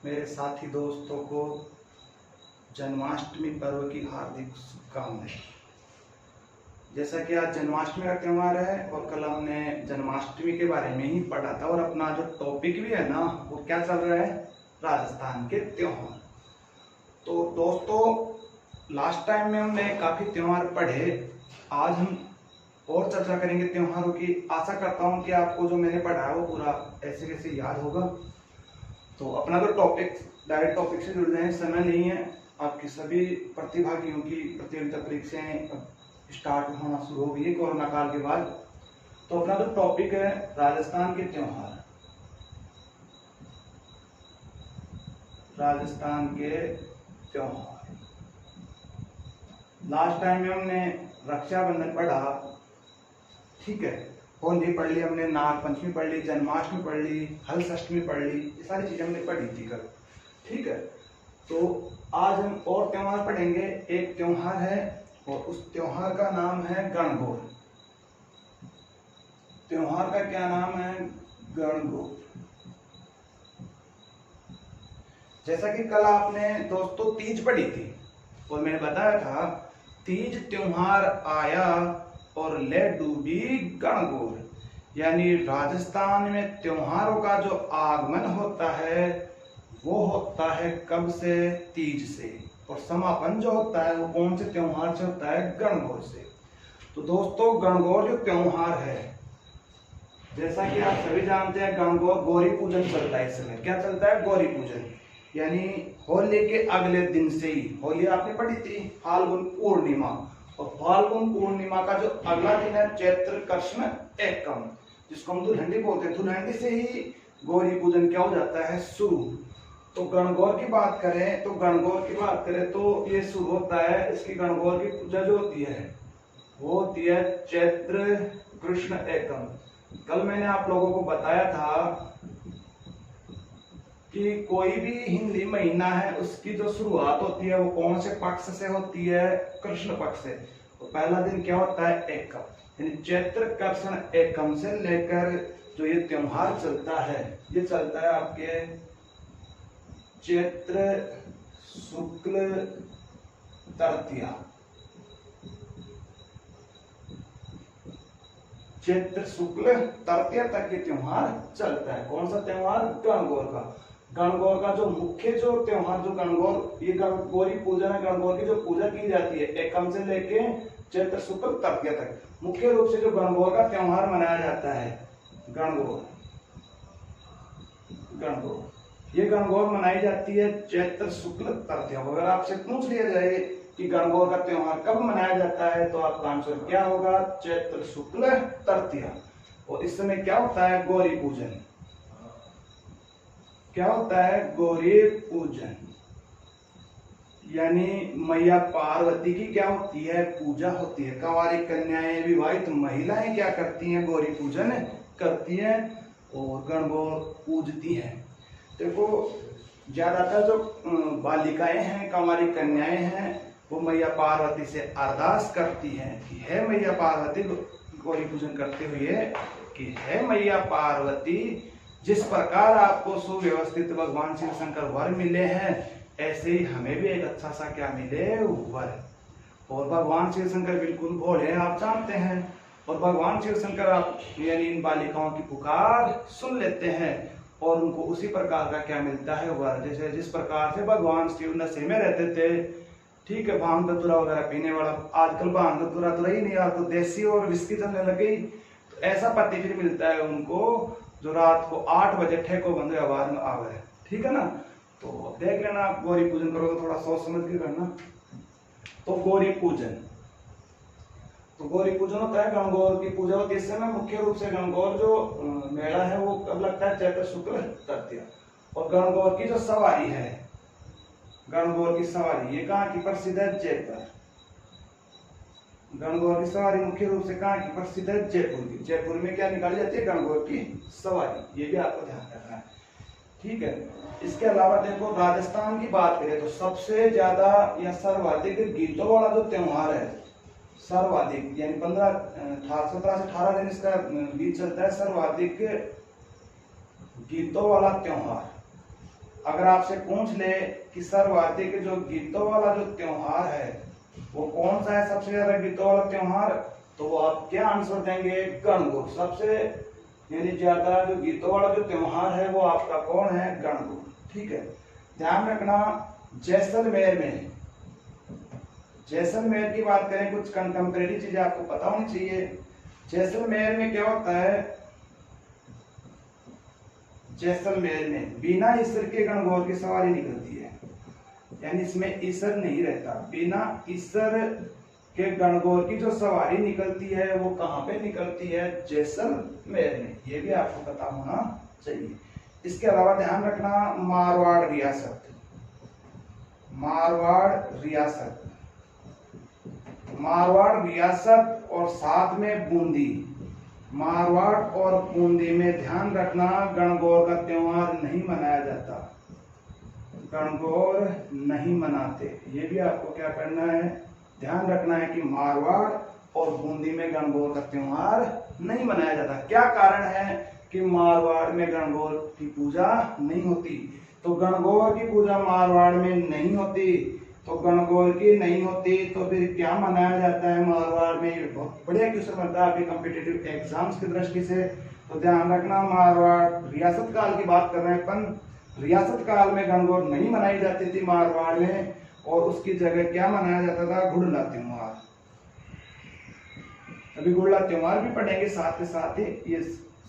मेरे साथी दोस्तों को जन्माष्टमी पर्व की हार्दिक शुभकामनाएं। जैसा कि आज जन्माष्टमी का त्यौहार है और कल हमने जन्माष्टमी के बारे में ही पढ़ा था, और अपना जो टॉपिक भी है ना, वो क्या चल रहा है, राजस्थान के त्योहार। तो दोस्तों, लास्ट टाइम में हमने काफी त्योहार पढ़े। आज हम और चर्चा करेंगे त्योहारों की। आशा करता हूँ कि आपको जो मैंने पढ़ा है वो पूरा ऐसे कैसे याद होगा। तो अपना तो टॉपिक डायरेक्ट टॉपिक से जुड़ जाए, समय नहीं है। आपकी सभी प्रतिभागियों की प्रतियोगिता परीक्षाएं स्टार्ट होना शुरू हो गई है कोरोना काल के बाद। तो अपना तो टॉपिक है राजस्थान के त्योहार। राजस्थान के त्योहार। लास्ट टाइम में हमने रक्षाबंधन पढ़ा, ठीक है, होली पढ़ ली हमने, नाग पंचमी पढ़ ली, जन्माष्टमी पढ़ ली, हलषष्टमी पढ़ ली, ये सारी चीजें हमने पढ़ी थी कल, ठीक है। तो आज हम और त्योहार पढ़ेंगे। एक त्योहार है और उस त्योहार का नाम है गणगौर। त्योहार का क्या नाम है, गणगौर। जैसा कि कल आपने दोस्तों तीज पढ़ी थी और मैंने बताया था तीज त्योहार आया और ले डूबी गणगौर, यानी राजस्थान में त्योहारों का जो आगमन होता है वो होता है कब से, तीज से, और समापन जो होता है वो कौन से त्योहार से होता है, गणगौर से। तो दोस्तों, गणगौर जो त्योहार है, जैसा कि आप सभी जानते हैं, गणगौर गौरी पूजन चलता है इस समय। क्या चलता है, गौरी पूजन, यानी होली के अगले दिन से ही। होली आपने पढ़ी थी फाल्गुन पूर्णिमा, और फाल्गुन पूर्णिमा का जो अगला दिन है चैत्र कृष्ण एकम, जिसको हम दुल्हंडी बोलते हैं, दुल्हंडी से ही गौरी पूजन क्या हो जाता है, शुरू। तो गणगौर की बात करें तो ये शुरू होता है, इसकी गणगौर की पूजा जो होती है वो होती है चैत्र कृष्ण एकम। कल मैंने आप लोगों को बताया था कि कोई भी हिंदी महीना है उसकी जो शुरुआत होती है वो कौन से पक्ष से होती है, कृष्ण पक्ष से। तो पहला दिन क्या होता है, एकम, यानी चैत्र कृष्ण एकम से लेकर जो ये त्योहार चलता है, ये चलता है आपके चैत्र शुक्ल तृतीया। चैत्र शुक्ल तृतीया तक ये त्योहार चलता है। कौन सा त्योहार, गणगौर का। गणगौर का जो मुख्य जो त्योहार, जो गणगौर, ये गौरी पूजन है, गणगौर की जो पूजा की जाती है एकम से लेके चैत्र शुक्ल तृतीया तक, मुख्य रूप से जो गणगौर का त्योहार मनाया जाता है, गणगौर ये गणगौर मनाई जाती है चैत्र शुक्ल तृतीया। अगर आपसे पूछ लिया जाए कि गणगौर का त्योहार कब मनाया जाता है, तो आपका आंसर क्या होगा, चैत्र शुक्ल तृतीया। और इस समय क्या होता है, गौरी पूजन। क्या होता है, गौरी पूजन, यानी मैया पार्वती की क्या होती है, पूजा होती है। कुंवारी कन्याएं, विवाहित महिलाएं क्या करती हैं, गौरी पूजन करती हैं और गणगौर पूजती हैं। देखो, ज्यादातर जो बालिकाएं हैं, कुंवारी कन्याएं हैं, वो मैया पार्वती से अरदास करती हैं कि हे मैया पार्वती, गौरी पूजन करते हुए कि हे मैया पार्वती, जिस प्रकार आपको सुव्यवस्थित भगवान शिव शंकर वर मिले हैं, ऐसे ही हमें भी एक अच्छा सा क्या मिले, वर। और भगवान शिव शंकर बिल्कुल भोले हैं, आप जानते हैं, और भगवान शिव शंकर आप यानी इन बालिकाओं की पुकार सुन लेते हैं और उनको उसी प्रकार का क्या मिलता है, वर। जैसे जिस प्रकार से भगवान शिव नशे में रहते थे, ठीक है, भांग धतूरा वगैरह पीने वाला, आजकल भांग धतूरा तो रही नहीं, आज तो देसी और विस्की चलने लग गई। तो ऐसा पति फिर मिलता है उनको जो रात को 8 बजे ठेको बंद आवाज में आवे, ठीक है ना। तो देख लेना, आप गौरी पूजन करोगे थोड़ा सोच समझ के करना। तो गौरी पूजन, तो गौरी पूजन होता है, गणगौर की पूजा होती है इस समय। मुख्य रूप से गणगौर जो मेला है वो कब लगता है, चैत्र शुक्ल तृतीया। और गणगौर की जो सवारी है, गणगौर की सवारी ये कहाँ की प्रसिद्ध है, जयपुर। गणगौर की सवारी मुख्य रूप से कहाँ की प्रसिद्ध है, जयपुर की। जयपुर में क्या निकाली जाती है, गणगौर की सवारी, ये भी आपको ध्यान रखना है, ठीक है। इसके अलावा देखो, राजस्थान की बात करें तो सबसे ज्यादा या सर्वाधिक गीतों वाला जो त्योहार है, सर्वाधिक यानी 17 से 18 दिन इसका गीत चलता है, सर्वाधिक गीतों वाला त्योहार अगर आपसे पूछ ले कि सर्वाधिक के जो गीतों वाला जो त्योहार है वो कौन सा है, सबसे ज्यादा गीतों वाला त्योहार, तो वो आप क्या आंसर देंगे, गणगौर। सबसे यानी ज्यादा जो गीतों वाला जो त्योहार है वो आपका कौन है, गणगौर। ठीक है, ध्यान रखना। जैसलमेर में, जैसलमेर की बात करें, कुछ कंटेम्परेरी चीजें आपको पता होनी चाहिए। जैसलमेर में क्या होता है, जैसलमेर में बिना ईसर के गणगौर की सवारी निकलती है, यानी इसमें ईसर नहीं रहता। बिना ईसर के गणगौर की जो सवारी निकलती है वो कहाँ पे निकलती है, जैसलमेर में। ये भी आपको पता होना चाहिए। इसके अलावा ध्यान रखना, मारवाड़ रियासत, मारवाड़ रियासत, मारवाड़ रियासत और साथ में बूंदी, मारवाड़ और बूंदी में ध्यान रखना गणगौर का त्योहार नहीं मनाया जाता, गणगौर नहीं मनाते। ये भी आपको क्या करना है, ध्यान रखना है कि मारवाड़ और बूंदी में गणगौर का त्योहार नहीं मनाया जाता। क्या कारण है कि मारवाड़ में गणगौर की पूजा नहीं होती, तो गणगौर की पूजा मारवाड़ में नहीं होती, तो गणगौर की नहीं होती तो फिर क्या मनाया जाता है मारवाड़ में। बहुत बढ़िया क्वेश्चन बनता है आपके कॉम्पिटिटिव एग्जाम्स की दृष्टि से, तो ध्यान रखना। मारवाड़ रियासत काल की बात कर रहे हैं अपन, रियासत काल में गणगौर नहीं मनाई जाती थी मारवाड़ में, और उसकी जगह क्या मनाया जाता था, गुड़ला त्योहार। अभी गुड़ला त्योहार भी पढ़ेंगे साथ के साथ ही, ये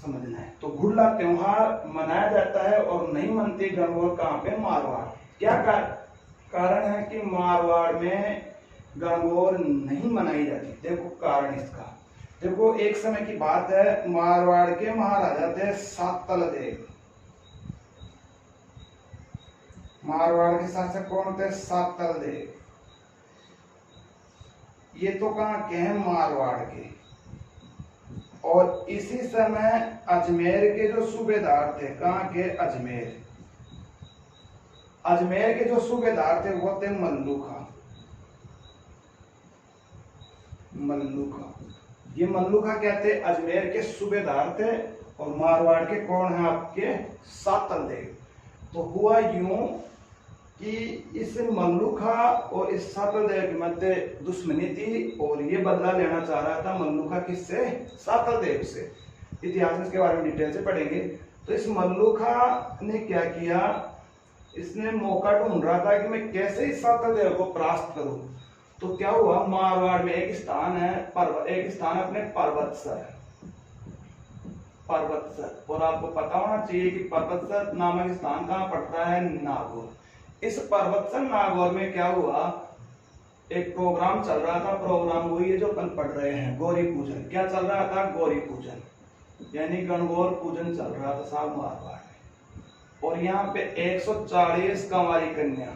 समझना है। तो गुड़ला त्योहार मनाया जाता है और नहीं मनती गणगौर कहाँ पे, मारवाड़। क्या कारण है कि मारवाड़ में गणगौर नहीं मनाई जाती। देखो कारण इसका, देखो एक समय की बात है, मारवाड़ के महाराजा थे सातल देव, मारवाड़ के शासक कौन थे, सातल देव। ये तो कहाँ के हैं, मारवाड़ के। और इसी समय अजमेर के जो सूबेदार थे, कहाँ के, अजमेर, अजमेर के जो सूबेदार थे वो थे मल्लुखा, मल्लुखा। ये मल्लुखा क्या थे, अजमेर के सूबेदार थे, और मारवाड़ के कौन है आपके, सातल देव। तो हुआ यूं कि इस मल्लुखा और इस सातल देव के मध्य दुश्मनी थी, और ये बदला लेना चाह रहा था मल्लुखा किससे, सातल देव से। इतिहास में इसके बारे में डिटेल से पढ़ेंगे। तो इस मल्लुखा ने क्या किया, इसने मौका ढूंढ रहा था कि मैं कैसे इस सातल देव को परास्त करूं। तो क्या हुआ, मारवाड़ में एक स्थान है, एक स्थान अपने पर्वतसर, पर्वतसर। और आपको पता होना चाहिए कि पर्वतसर नामक स्थान कहाँ पड़ता है, नागौर। इस पर्वतसर नागौर में क्या हुआ, एक प्रोग्राम चल रहा था। प्रोग्राम वही है जो अपन पढ़ रहे हैं, गौरी पूजन। क्या चल रहा था, गौरी पूजन, यानी गणगौर पूजन चल रहा था साहब मारवाड़ में। और यहाँ पे 140 कंवारी कन्या,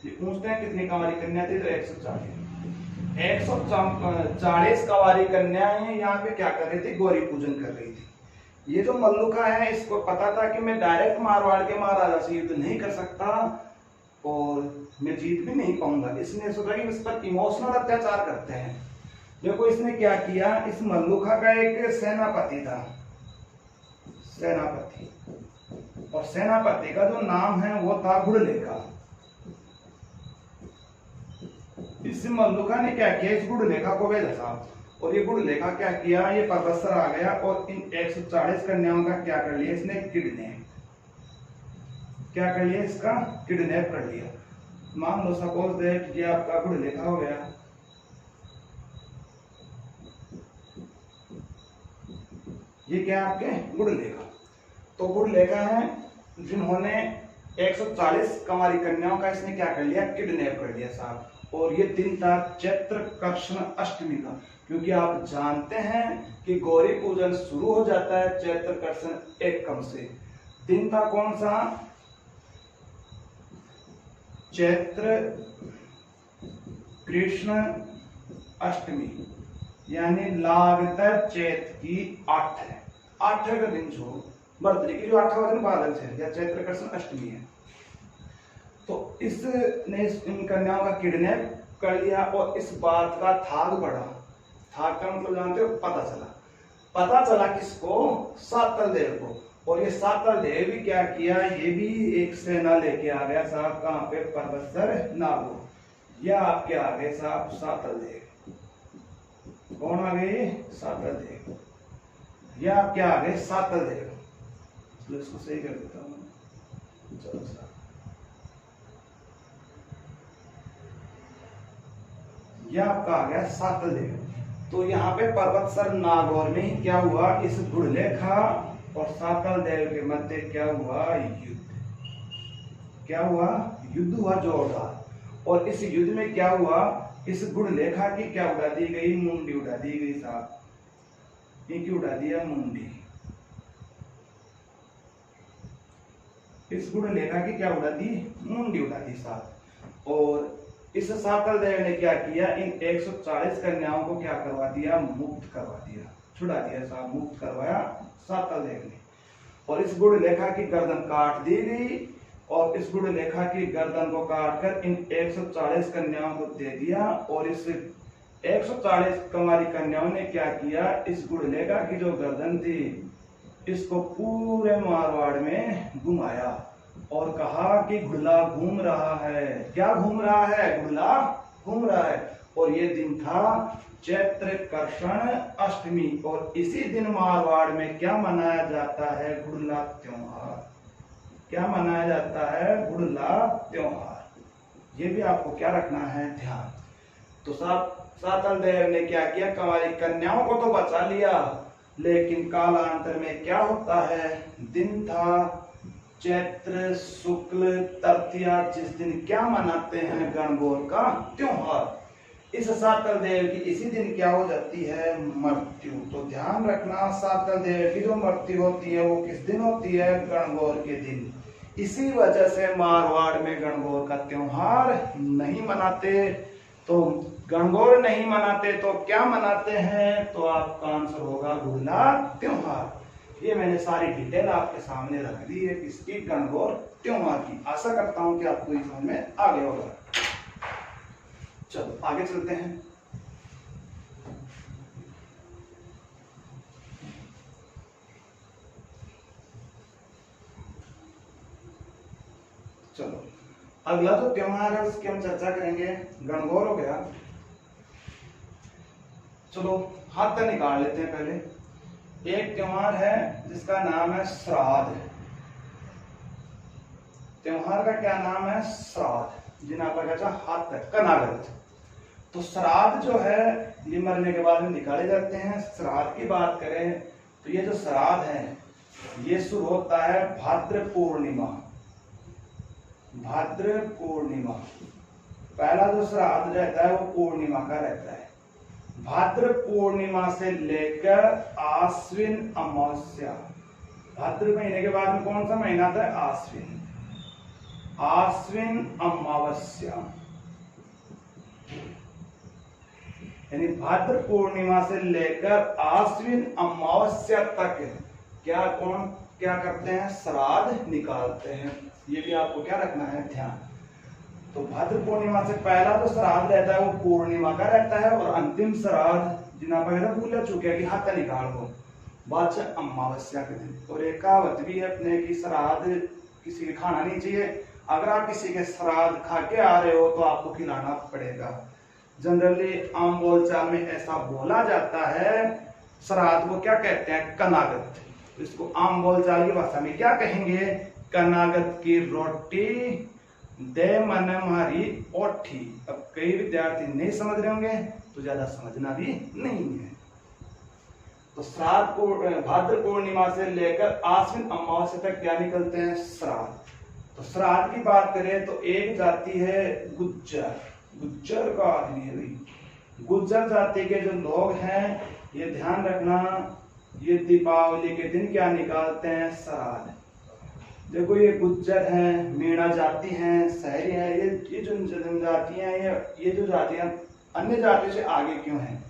ये पूछते हैं कितनी कंवारी कन्या थी, तो 140, 140 कंवारी कन्याएं यहाँ पे क्या कर रही थी, गौरी पूजन कर रही थी। ये जो मल्लुखा है, इसको पता था कि मैं डायरेक्ट मारवाड़ के महाराजा से युद्ध नहीं कर सकता और मैं जीत भी नहीं पाऊंगा। इसने सोचा कि इस पर इमोशनल अत्याचार करते हैं। देखो इसने क्या किया, इस मल्लुखा का एक सेनापति था, सेनापति, और सेनापति का जो नाम है वो था गुड़लेखा। इस मल्लुखा ने क्या किया, इस गुड़लेखा को भेजा साहब, और ये गुड़लेखा क्या किया, ये पर्वतसर आ गया और इन 140 कन्याओं का क्या कर लिया इसने, किडनैप, क्या कर लिया, इसका किडनैप कर लिया। मान लो सपोज दैट ये आपका गुड़लेखा हो गया, ये क्या आपके गुड़लेखा। तो गुड़लेखा है जिन्होंने 140 कंवारी कन्याओं का इसने क्या कर लिया, किडनैप कर लिया साहब। और ये दिन था चैत्र कृष्ण अष्टमी का, क्योंकि आप जानते हैं कि गौरी पूजन शुरू हो जाता है चैत्र कृष्ण एकम से। दिन था कौन सा, चैत्र कृष्ण अष्टमी, यानी लागतर चैत की 8 का दिन जो बर्थडे की जो 8वां दिन बादल से या चैत्र कृष्ण अष्टमी है। तो इसने इन कन्याओं का किडनैप कर लिया और इस बात का थाग बढ़ा। थाग का मतलब जानते हो, पता चला किसको, सातल देव को। और ये सातल देव भी क्या किया, ये भी एक सेना लेके आ गया साहब, कहाँ पे, पर्वतसर नागौर। या आपके आ गए साहब सातल देव। कौन आ गए, सातल देव। या आपके आ गए सातल देव। तो इसको सही कर देता हूँ। चलो साहब, यह आपका आ गया सातल देव। तो यहाँ पे पर्वतसर नागौर में क्या हुआ, इस गुड़लेखा और सातल देव के मध्य क्या हुआ, युद्ध। क्या हुआ, युद्ध हुआ जोरदार। और इस युद्ध में क्या हुआ, इस गुड़लेखा की क्या उड़ा दी गई, मुंडी उड़ा दी गई साहब। इनकी उड़ा दिया मुंडी। इस गुड़लेखा की क्या उड़ा दी, मुंडी उड़ा दी साहब। और इस सातल देव ने क्या किया, इन 140 कन्याओं को क्या करवा दिया, मुक्त करवा दिया, छुड़ा दिया साहब, मुक्त करवाया सातल देव ने। और इस गुड़लेखा की गर्दन काट दी गई। और इस गुड़लेखा की गर्दन को काटकर इन 140 कन्याओं को दे दिया। और इस 140 कुमारी कन्याओं ने क्या किया, इस गुड़लेखा की जो गर्दन थी इसको पूरे मारवाड़ में घुमाया और कहा कि घुड़ला घूम रहा है। क्या घूम रहा है, घुड़ला घूम रहा है। और ये दिन था चैत्र कृष्ण अष्टमी। और इसी दिन मारवाड़ में क्या मनाया जाता है, घुड़ला त्योहार। क्या मनाया जाता है, घुड़ला त्योहार। ये भी आपको क्या रखना है, ध्यान। तो सातल देव ने क्या किया, कुंवारी कन्याओं को तो बचा लिया, लेकिन कालांतर में क्या होता है, दिन था चैत्र शुक्ल तृतीया, जिस दिन क्या मनाते हैं, गणगौर का त्योहार। इस सातल देव की इसी दिन क्या हो जाती है, मृत्यु। तो ध्यान रखना, सातल देव की जो मृत्यु होती है वो किस दिन होती है, गणगौर के दिन। इसी वजह से मारवाड़ में गणगौर का त्योहार नहीं मनाते। तो गणगौर नहीं मनाते तो क्या मनाते हैं, तो आपका आंसर होगा घुड़ला त्योहार। ये मैंने सारी डिटेल आपके सामने रख दी है किसकी, गणगौर त्योहार की। आशा करता हूं कि आपको ये समझ में आ गया होगा। चलो आगे चलते हैं। चलो अगला जो त्योहार है उसकी हम चर्चा करेंगे। गणगौर हो गया, चलो हाथ तक निकाल लेते हैं। पहले एक त्योहार है जिसका नाम है श्राद्ध। त्योहार का क्या नाम है, श्राद्ध। जिन्हें आप कहते हैं हाथ तक कनागत। तो श्राद्ध जो है ये मरने के बाद में निकाले जाते हैं। श्राद्ध की बात करें तो ये जो श्राद्ध है ये शुरू होता है भाद्र पूर्णिमा। भाद्र पूर्णिमा पहला जो श्राद्ध रहता है वो पूर्णिमा का रहता है। भाद्र पूर्णिमा से लेकर आश्विन अमावस्या। भाद्र महीने के बाद में कौन सा महीना आता है, आश्विन। आश्विन अमावस्या यानी भाद्र पूर्णिमा से लेकर आश्विन अमावस्या तक क्या करते हैं, श्राद्ध निकालते हैं। ये भी आपको क्या रखना है, ध्यान। तो भाद्र पूर्णिमा से पहला जो श्राद्ध रहता है वो पूर्णिमा का रहता है, और अंतिम श्राद्ध जिन्हें पहले भूल चुके हैं कि हाथ निकाल दो बाद से अमावस्या के दिन। और एक कहावत भी है अपने की श्राद्ध किसी के खाना नहीं चाहिए। अगर आप किसी के श्राद्ध खा के आ रहे हो तो आपको खिलाना पड़ेगा। जनरली आम बोलचाल में ऐसा बोला जाता है। श्राद्ध को क्या कहते हैं, कनागत। तो इसको आम बोलचाल की भाषा में क्या कहेंगे, कनागत की रोटी दे मन हमारी ओठी। अब कई विद्यार्थी नहीं समझ रहे होंगे तो ज्यादा समझना भी नहीं है। तो श्राद्ध को भाद्र पूर्णिमा से लेकर आश्विन अमावस्या तक क्या निकलते हैं, श्राद्ध। तो श्राद्ध की बात करें तो एक जाति है गुज्जर। गुज्जर का आदमी है भाई। गुज्जर जाति के जो लोग हैं ये ध्यान रखना, ये दीपावली के दिन क्या निकालते हैं, श्राद्ध। देखो ये गुज्जर हैं, मीणा जाति हैं, शहरी हैं, ये जो जनजातियां हैं, ये जो जातियां अन्य जातियों से आगे क्यों हैं।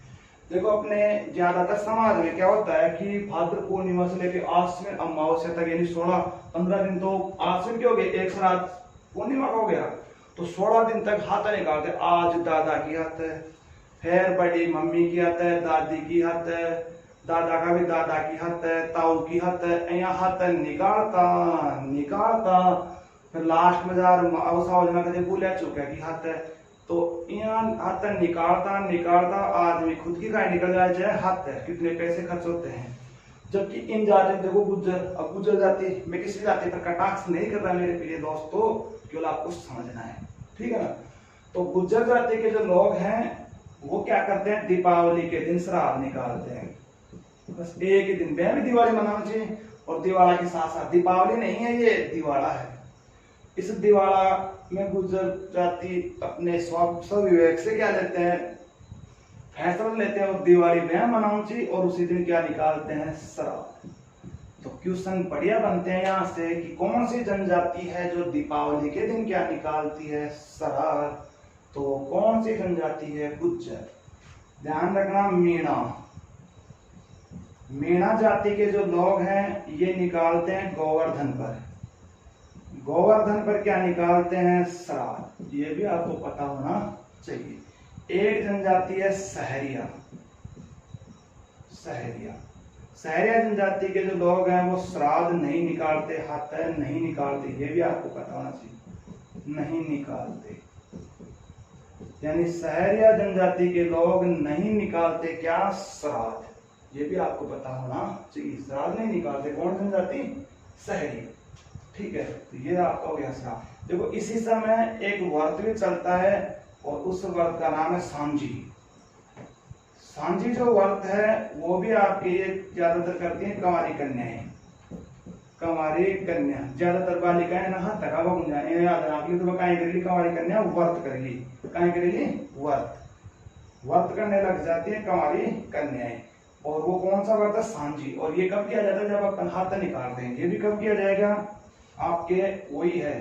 देखो अपने ज्यादातर समाज में क्या होता है कि भाद्र पूर्णिमा से लेकर आश्विन अमावस्या तक यानी 16-15 दिन तो आश्विन के हो गए, एक श्राद्ध पूर्णिमा का हो गया, तो 16 दिन तक हाथ निकालते। आज दादा की हाथ है, फिर बड़ी मम्मी की हाथ है, दादी की हाथ है, दादा का भी दादा की हत है, ताऊ की हत है, यहाँ हत है निकालता निकालता, फिर लास्ट में जार समझना कदे भूल चुका की हत है, तो यहाँ हत है निकालता निकालता आदमी खुद की गाय निकल जाए चाहे हत है, कितने पैसे खर्च होते हैं। जबकि इन जाति देखो गुज्जर, अब गुज्जर जाति मैं किसी जाति पर कटाक्ष नहीं कर रहा मेरे प्रिय दोस्तों, केवल आपको समझना है, ठीक है ना। तो गुज्जर जाति के जो लोग हैं वो क्या करते हैं, दीपावली के दिन श्राद्ध निकालते हैं। बस एक ही दिन में भी दिवाली मनाना चाहिए, और दिवाला के साथ साथ दीपावली नहीं है, ये दिवाला है। इस दिवाला में गुज्जर जाति अपने स्वविवेक से क्या लेते हैं, फैसला लेते हैं और दिवाली में मनाना चाहिए, और उसी दिन क्या निकालते हैं, श्राद्ध। तो क्वेश्चन बढ़िया बनते हैं यहाँ से कि कौन सी जनजाति है जो दीपावली के दिन क्या निकालती है, श्राद्ध। तो कौन सी जनजाति है, गुज्जर। ध्यान रखना, मीणा, मीणा जाति के जो लोग हैं ये निकालते हैं गोवर्धन पर, गोवर्धन पर क्या निकालते हैं, श्राद्ध। ये भी आपको पता होना चाहिए। एक जनजाति है सहरिया, सहरिया, सहरिया जनजाति के जो लोग हैं वो श्राद्ध नहीं निकालते, हाथ नहीं निकालते, ये भी आपको पता होना चाहिए, नहीं निकालते। यानी सहरिया जनजाति के लोग नहीं निकालते क्या, श्राद्ध। ये भी आपको पता होना चाहिए, श्राद्ध नहीं निकालते। कौन जनजाति, सहरिया, ठीक है। तो ये आपका हो गया श्राद्ध। देखो इसी समय एक व्रत भी चलता है और उस व्रत का नाम है सांझी। सांझी जो व्रत है वो भी आपके ये ज्यादातर करती है कंवारी कन्याएं, कंवारी कन्या ज्यादातर बालिकाएं ना तका गुंजाएं याद रख ली। तो कहीं करेगी कंवारी कन्या, व्रत करेगी, कहीं करेगी व्रत, व्रत करने लग जाती है कंवारी कन्याएं। और वो कौन सा व्रत है, सांझी। और ये कब किया जाता है, जब अपन हाथ निकालते हैं। ये भी कब किया जाएगा, आपके वही है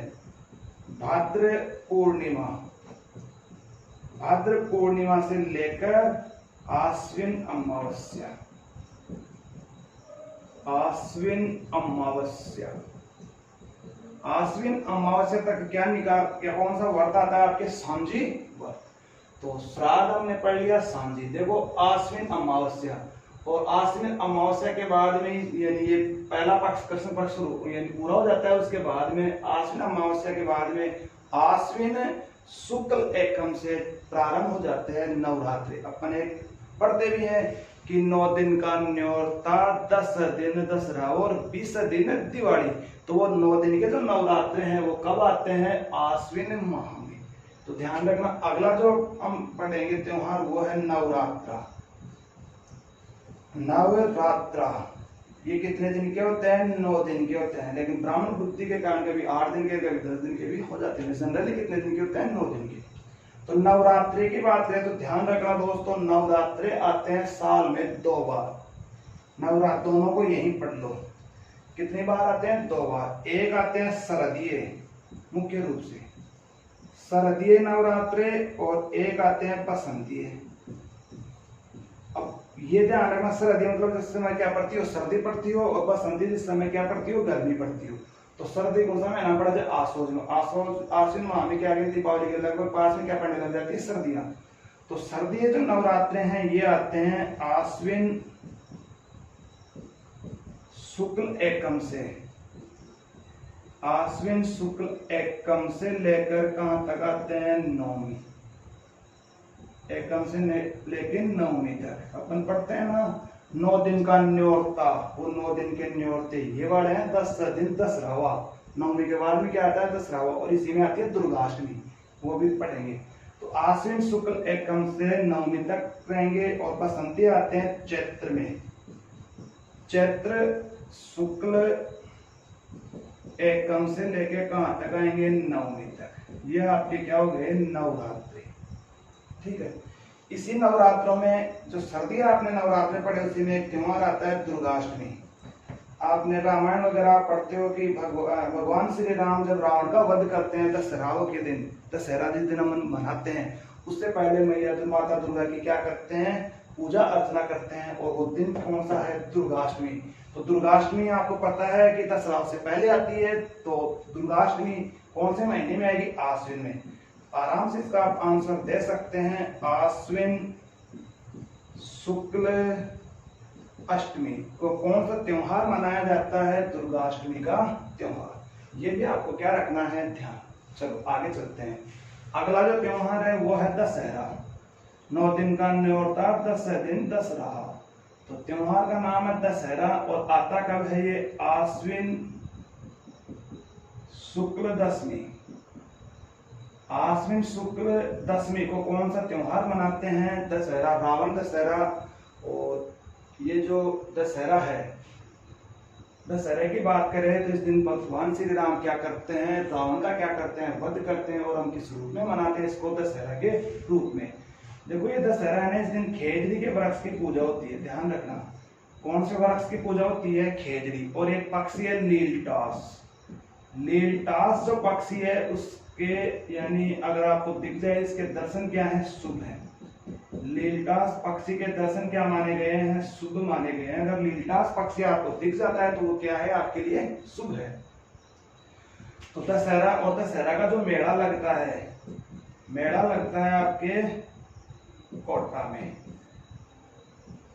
भाद्र पूर्णिमा, भाद्र पूर्णिमा से लेकर आश्विन अमावस्या, आश्विन अमावस्या, आश्विन अमावस्या तक क्या निकाल, क्या कौन सा व्रत आता है आपके, सांझी व्रत। तो श्राद्ध हमने पढ़ लिया, सांझी। देखो आश्विन अमावस्या, और आश्विन अमावस्या के बाद में यानी ये पहला पक्ष कृष्ण पक्ष यानी पूरा हो जाता है। उसके बाद में आश्विन अमावस्या के बाद में आश्विन शुक्ल एकम से प्रारंभ हो जाते हैं नवरात्रि। अपन एक पढ़ते भी हैं कि 9 दिन का न्योता, 10 दिन दसरा और 20 दिन दिवाली। तो वो 9 दिन के जो नवरात्रे हैं वो कब आते हैं, आश्विन माह में। तो ध्यान रखना, अगला जो हम पढ़ेंगे त्योहार वो है नवरात्रा। नवरात्रा ये कितने दिन के होते हैं, 9 दिन के होते हैं। लेकिन ब्राह्मण बुद्धि के कारण कभी 8 दिन के, कभी 10 दिन के भी हो जाते हैं। जनरली कितने दिन के होते हैं, 9 दिन के। तो नवरात्रि की बात करें तो ध्यान रखना दोस्तों, नवरात्रे आते हैं साल में 2 बार। नवरात्र दोनों को यहीं पढ़ लो, कितनी बार आते हैं, 2 बार। एक आते हैं शरदीय, मुख्य रूप से शरदीय नवरात्रे, और एक आते हैं बसंतीय। अब ये ध्यान रखना, शरदी मतलब जिस समय क्या पड़ती हो, सर्दी पड़ती हो, और बसंती जिस समय क्या पड़ती हो, गर्मी पड़ती हो। तो सर्दी कौन सा महीना पड़ा जाए, आश्विन में। आश्विन माह में क्या गई, दीपावली के लगभग पास में क्या पड़ने लग जाती है, सर्दियां। तो सर्दी जो नवरात्रे हैं ये आते हैं आश्विन शुक्ल एकम से, आश्विन शुक्ल एकम से लेकर कहां तक आते हैं, नवमी। एकम से लेकिन नवमी तक अपन पढ़ते हैं ना। 9 दिन का न्योता, वो 9 दिन के न्योते ये वाले हैं। 10 दिन दसरावा, नवमी के बाद में क्या आता है, दसरावा। और इसी में आती है दुर्गाष्टमी, वो भी पढ़ेंगे। तो आश्विन शुक्ल एकम से नवमी तक रहेंगे। और बसंती आते हैं चैत्र में, चैत्र शुक्ल एकम से लेके कहां तक आएंगे, नवमी तक। ये आपके क्या हो गए, नवरात्रि, ठीक है। इसी नवरात्रों में जो सर्दी आपने नवरात्रे पढ़े उसी में एक त्योहार आता है दुर्गाष्टमी। आपने रामायण वगैरह पढ़ते हो कि भगवान श्री राम जब रावण का वध करते हैं दशहरा के दिन, दशहरा जिस दिन हम मनाते हैं, उससे पहले मैया माता दुर्गा की क्या करते हैं, पूजा अर्चना करते हैं। और वो दिन कौन सा है, दुर्गाष्टमी। तो दुर्गाष्टमी आपको पता है कि दशहरा से पहले आती है। तो दुर्गाष्टमी कौन से महीने में आएगी, आश्विन में। आराम से इसका आप आंसर दे सकते हैं, आश्विन शुक्ल अष्टमी को कौन सा त्योहार मनाया जाता है? दुर्गाष्टमी का त्योहार। ये भी आपको क्या रखना है? ध्यान। चलो आगे चलते हैं। अगला जो त्योहार है वो है दशहरा। 9 दिन का न्योता 10 दिन दशहरा। तो त्योहार का नाम है दशहरा और आता कब है? ये आश्विन शुक्ल दशमी। आश्विन शुक्ल दशमी को कौन सा त्योहार मनाते हैं? दशहरा, रावण दशहरा। और ये जो दशहरा है, दशहरे की बात करें तो इस दिन भगवान श्री राम क्या करते हैं? रावण का क्या करते हैं? वध करते हैं। और हम किस रूप में मनाते हैं इसको? दशहरा के रूप में। देखो ये दशहरा है ना, इस दिन खेजड़ी के वृक्ष की पूजा होती है। ध्यान रखना, कौन से वृक्ष की पूजा होती है? खेजड़ी। और एक पक्षी है नीलटास। नीलटास जो पक्षी है उसके यानी अगर आपको दिख जाए, इसके दर्शन क्या है? शुभ है। लीलटास पक्षी के दर्शन क्या माने गए हैं? शुभ माने गए हैं। अगर लीलटास पक्षी आपको दिख जाता है तो वो क्या है? आपके लिए शुभ है। तो दशहरा, और दशहरा का जो मेला लगता है, मेला लगता है आपके कोटा में।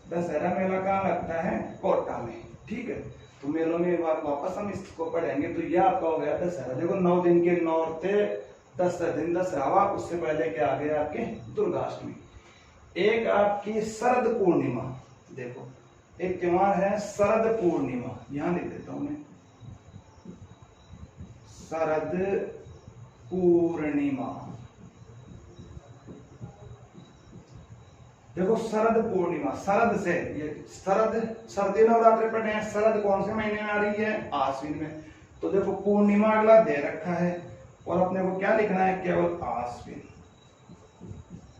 दशहरा मेला कहाँ लगता है? कोटा में। ठीक है, तो मेलों में वापस हम इसको पढ़ेंगे। तो यह आपका हो गया दशहरा। देखो 9 दिन के नौरते 10 दिन दशहरा। उससे पहले क्या आ गया? आपके दुर्गाष्टमी। एक आपकी शरद पूर्णिमा। देखो एक त्योहार है शरद पूर्णिमा, यहां लिख देता हूं मैं, शरद पूर्णिमा। देखो शरद पूर्णिमा, शरद से ये शरद, सर्दी नवरात्रि पढ़े हैं। शरद कौन से महीने में आ रही है? आश्विन में। तो देखो पूर्णिमा अगला दे रखा है और अपने को क्या लिखना है? केवल आश्विन।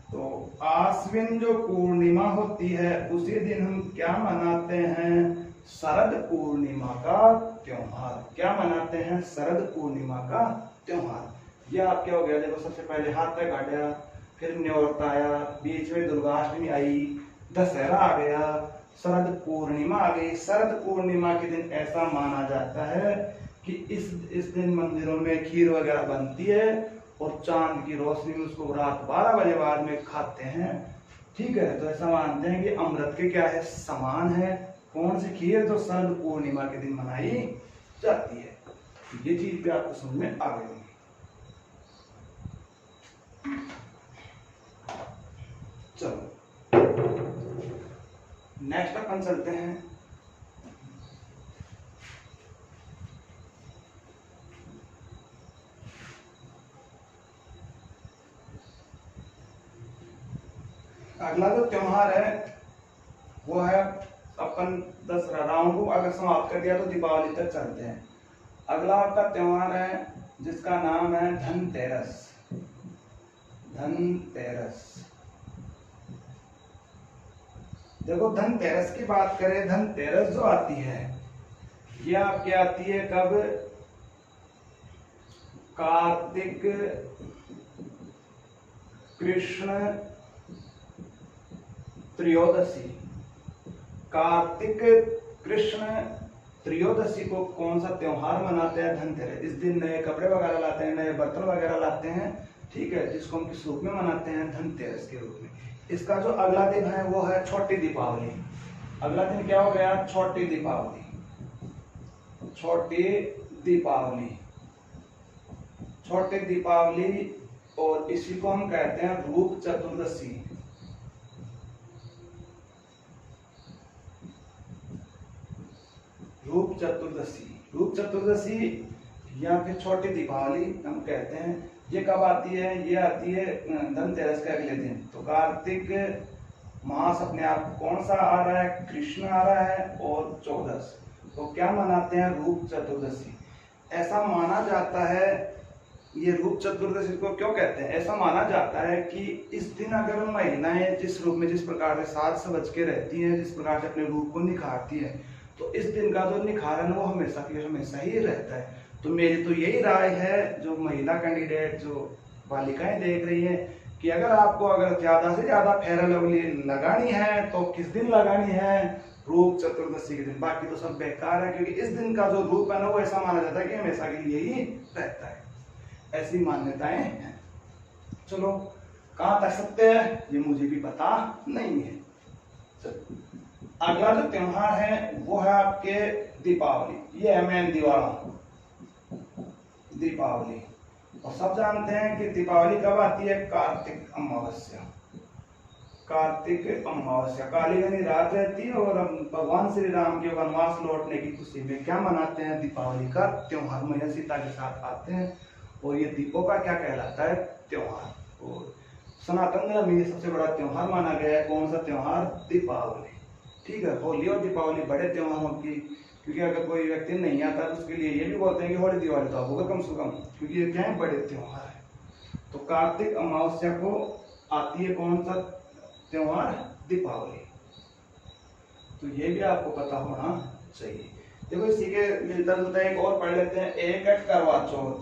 तो आश्विन जो पूर्णिमा होती है उसी दिन हम क्या मनाते हैं? शरद पूर्णिमा का त्योहार। क्या मनाते हैं? शरद पूर्णिमा का त्योहार। यह आप क्या हो गया? देखो सबसे पहले हाथ तक काटा, फिर न्योता आया, बीच में दुर्गाष्टमी आई, दशहरा आ गया, शरद पूर्णिमा आ गई। शरद पूर्णिमा के दिन ऐसा माना जाता है कि इस दिन मंदिरों में खीर वगैरह बनती है और चांद की रोशनी में उसको रात 12 बजे बाद में खाते हैं। ठीक है, तो ऐसा मानते हैं कि अमृत के क्या है? समान है। कौन सी खीर? जो शरद पूर्णिमा के दिन मनाई जाती है। ये चीज भी आपको समझ में आ गई। चलो नेक्स्ट अपन चलते हैं। अगला जो त्योहार है वो है अपन दशहरा। राउंड को अगर समाप्त कर दिया तो दीपावली तक चलते हैं। अगला आपका त्योहार है जिसका नाम है धनतेरस। धनतेरस। देखो धनतेरस की बात करें, धनतेरस जो आती है ये आपकी आती है कब? कार्तिक कृष्ण त्रयोदशी। कार्तिक कृष्ण त्रयोदशी को कौन सा त्योहार मनाते हैं? धनतेरस। इस दिन नए कपड़े वगैरह लाते हैं, नए बर्तन वगैरह लाते हैं। ठीक है, जिसको हम किस रूप में मनाते हैं? धनतेरस के रूप में। इसका जो अगला दिन है वो है छोटी दीपावली। अगला दिन क्या हो गया? छोटी दीपावली। छोटी दीपावली, छोटी दीपावली। और इसी को हम कहते हैं रूप चतुर्दशी। रूप चतुर्दशी, रूप चतुर्दशी या फिर छोटी दीपावली हम कहते हैं। ये कब आती है? ये आती है धनतेरस के अगले दिन। तो कार्तिक मास अपने आप कौन सा आ रहा है? कृष्ण आ रहा है और 14। तो क्या मनाते हैं? रूप चतुर्दशी। ऐसा माना जाता है, ये रूप चतुर्दशी को क्यों कहते हैं? ऐसा माना जाता है कि इस दिन अगर महिलाएं जिस रूप में, जिस प्रकार से साज सज के रहती हैं, जिस प्रकार से अपने रूप को निखारती है, तो इस दिन का जो निखारन वो हमेशा की हमेशा ही रहता है। तो मेरी तो यही राय है, जो महिला कैंडिडेट, जो बालिकाएं देख रही है, कि अगर आपको अगर ज्यादा से ज्यादा फेयर लवली लगानी है तो किस दिन लगानी है? रूप चतुर्दशी के दिन। बाकी तो सब बेकार है, क्योंकि इस दिन का जो रूप है ना वो ऐसा माना जाता है कि हमेशा के लिए यही रहता है। ऐसी मान्यताएं हैं। चलो कहां तक सत्य है ये मुझे भी पता नहीं है। चलो अगला जो त्योहार है वो है आपके दीपावली। ये है मेन दिवाला, दीपावली। और सब जानते हैं कि दीपावली कब आती है? कार्तिक अमावस्या। कार्तिक अमावस्या, काली घनी रात रहती है और भगवान श्री राम के वनवास लौटने की खुशी में क्या मनाते हैं? दीपावली का त्योहार। मैया सीता के साथ आते हैं और ये दीपों का क्या कहलाता है? त्योहार। और सनातन धर्म में सबसे बड़ा त्योहार माना गया है कौन सा त्योहार? दीपावली। ठीक है, होली और दीपावली बड़े त्योहारों की, क्योंकि अगर कोई व्यक्ति नहीं आता तो उसके लिए ये भी बोलते हैं कि होली दिवाली तो होगा कम से कम, क्योंकि ये क्या है? बड़े त्योहार है। तो कार्तिक अमावस्या को आती है कौन सा त्योहार? दीपावली। तो ये भी आपको पता होना चाहिए। देखो इसी के मिलता जुलता एक और पढ़ लेते हैं, एक है करवा चौथ।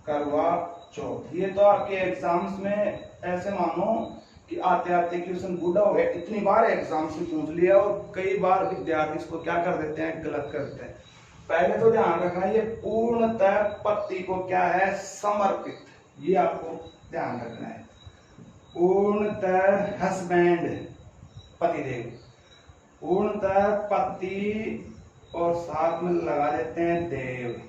करवा चौथ, ये तो आपके एग्जाम्स में ऐसे मानो कि आते आते क्वेश्चन बूढ़ा हो गया, इतनी बार एग्जाम से पूछ लिया और कई बार विद्यार्थी इसको क्या कर देते हैं? गलत कर देते हैं। पहले तो ध्यान रखना, ये पूर्णतः पति को क्या है? समर्पित। ये आपको ध्यान रखना है। पूर्णतः हस्बैंड, पतिदेव, पूर्णतः पति और साथ में लगा देते हैं देव।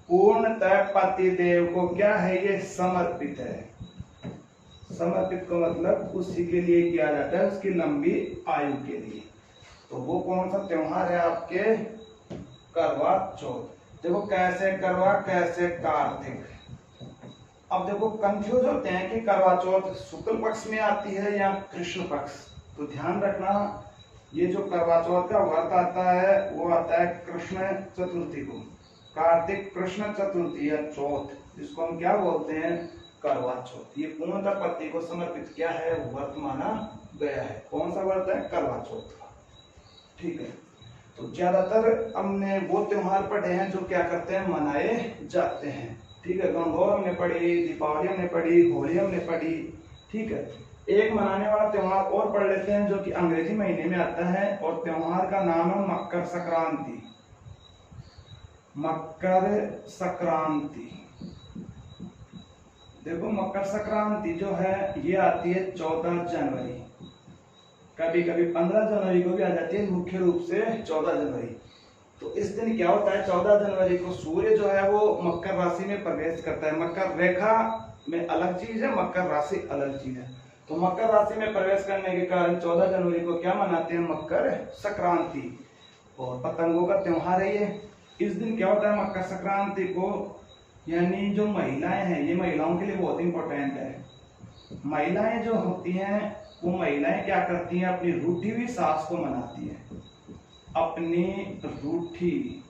पूर्णतः पतिदेव को क्या है? ये समर्पित है। समर्पित का मतलब उसी के लिए किया जाता है, उसकी लंबी आयु के लिए। तो वो कौन सा त्योहार है? आपके करवा चौथ। देखो कैसे करवा, कैसे कार्तिक। अब देखो कंफ्यूज होते हैं कि करवा चौथ शुक्ल पक्ष में आती है या कृष्ण पक्ष। तो ध्यान रखना, ये जो करवा चौथ का व्रत आता है वो आता है कृष्ण चतुर्थी को। कार्तिक कृष्ण चतुर्थी या चौथ, जिसको हम क्या बोलते हैं? करवा चौथ। ये पूर्णतः पति को समर्पित क्या है? व्रत माना गया है। कौन सा व्रत है? करवा चौथ का। ठीक है, तो ज्यादातर हमने वो त्योहार पढ़े हैं जो क्या करते हैं? मनाए जाते हैं। ठीक है, गणगौर हमने पढ़ी, दीपावली हमने पढ़ी, होली हमने पढ़ी। ठीक है, एक मनाने वाला त्योहार और पढ़ लेते हैं जो कि अंग्रेजी महीने में आता है और त्योहार का नाम है मकर संक्रांति। मकर संक्रांति। देखो मकर संक्रांति जो है ये आती है 14 जनवरी, कभी कभी 15 जनवरी को भी आ जाती है, मुख्य रूप से 14 जनवरी। तो इस दिन क्या होता है? 14 जनवरी को सूर्य जो है वो मकर राशि में प्रवेश करता है। मकर रेखा में अलग चीज है, मकर राशि अलग चीज है। तो मकर राशि में प्रवेश करने के कारण 14 जनवरी को क्या मनाते हैं? मकर संक्रांति। और पतंगों का त्योहार है ये। इस दिन क्या होता है? मकर संक्रांति को, यानी जो महिलाएं हैं, ये महिलाओं के लिए बहुत इंपॉर्टेंट है। महिलाएं जो होती हैं वो महिलाएं क्या करती हैं? अपनी रूठी हुई सास को मनाती हैं। अपनी रूठी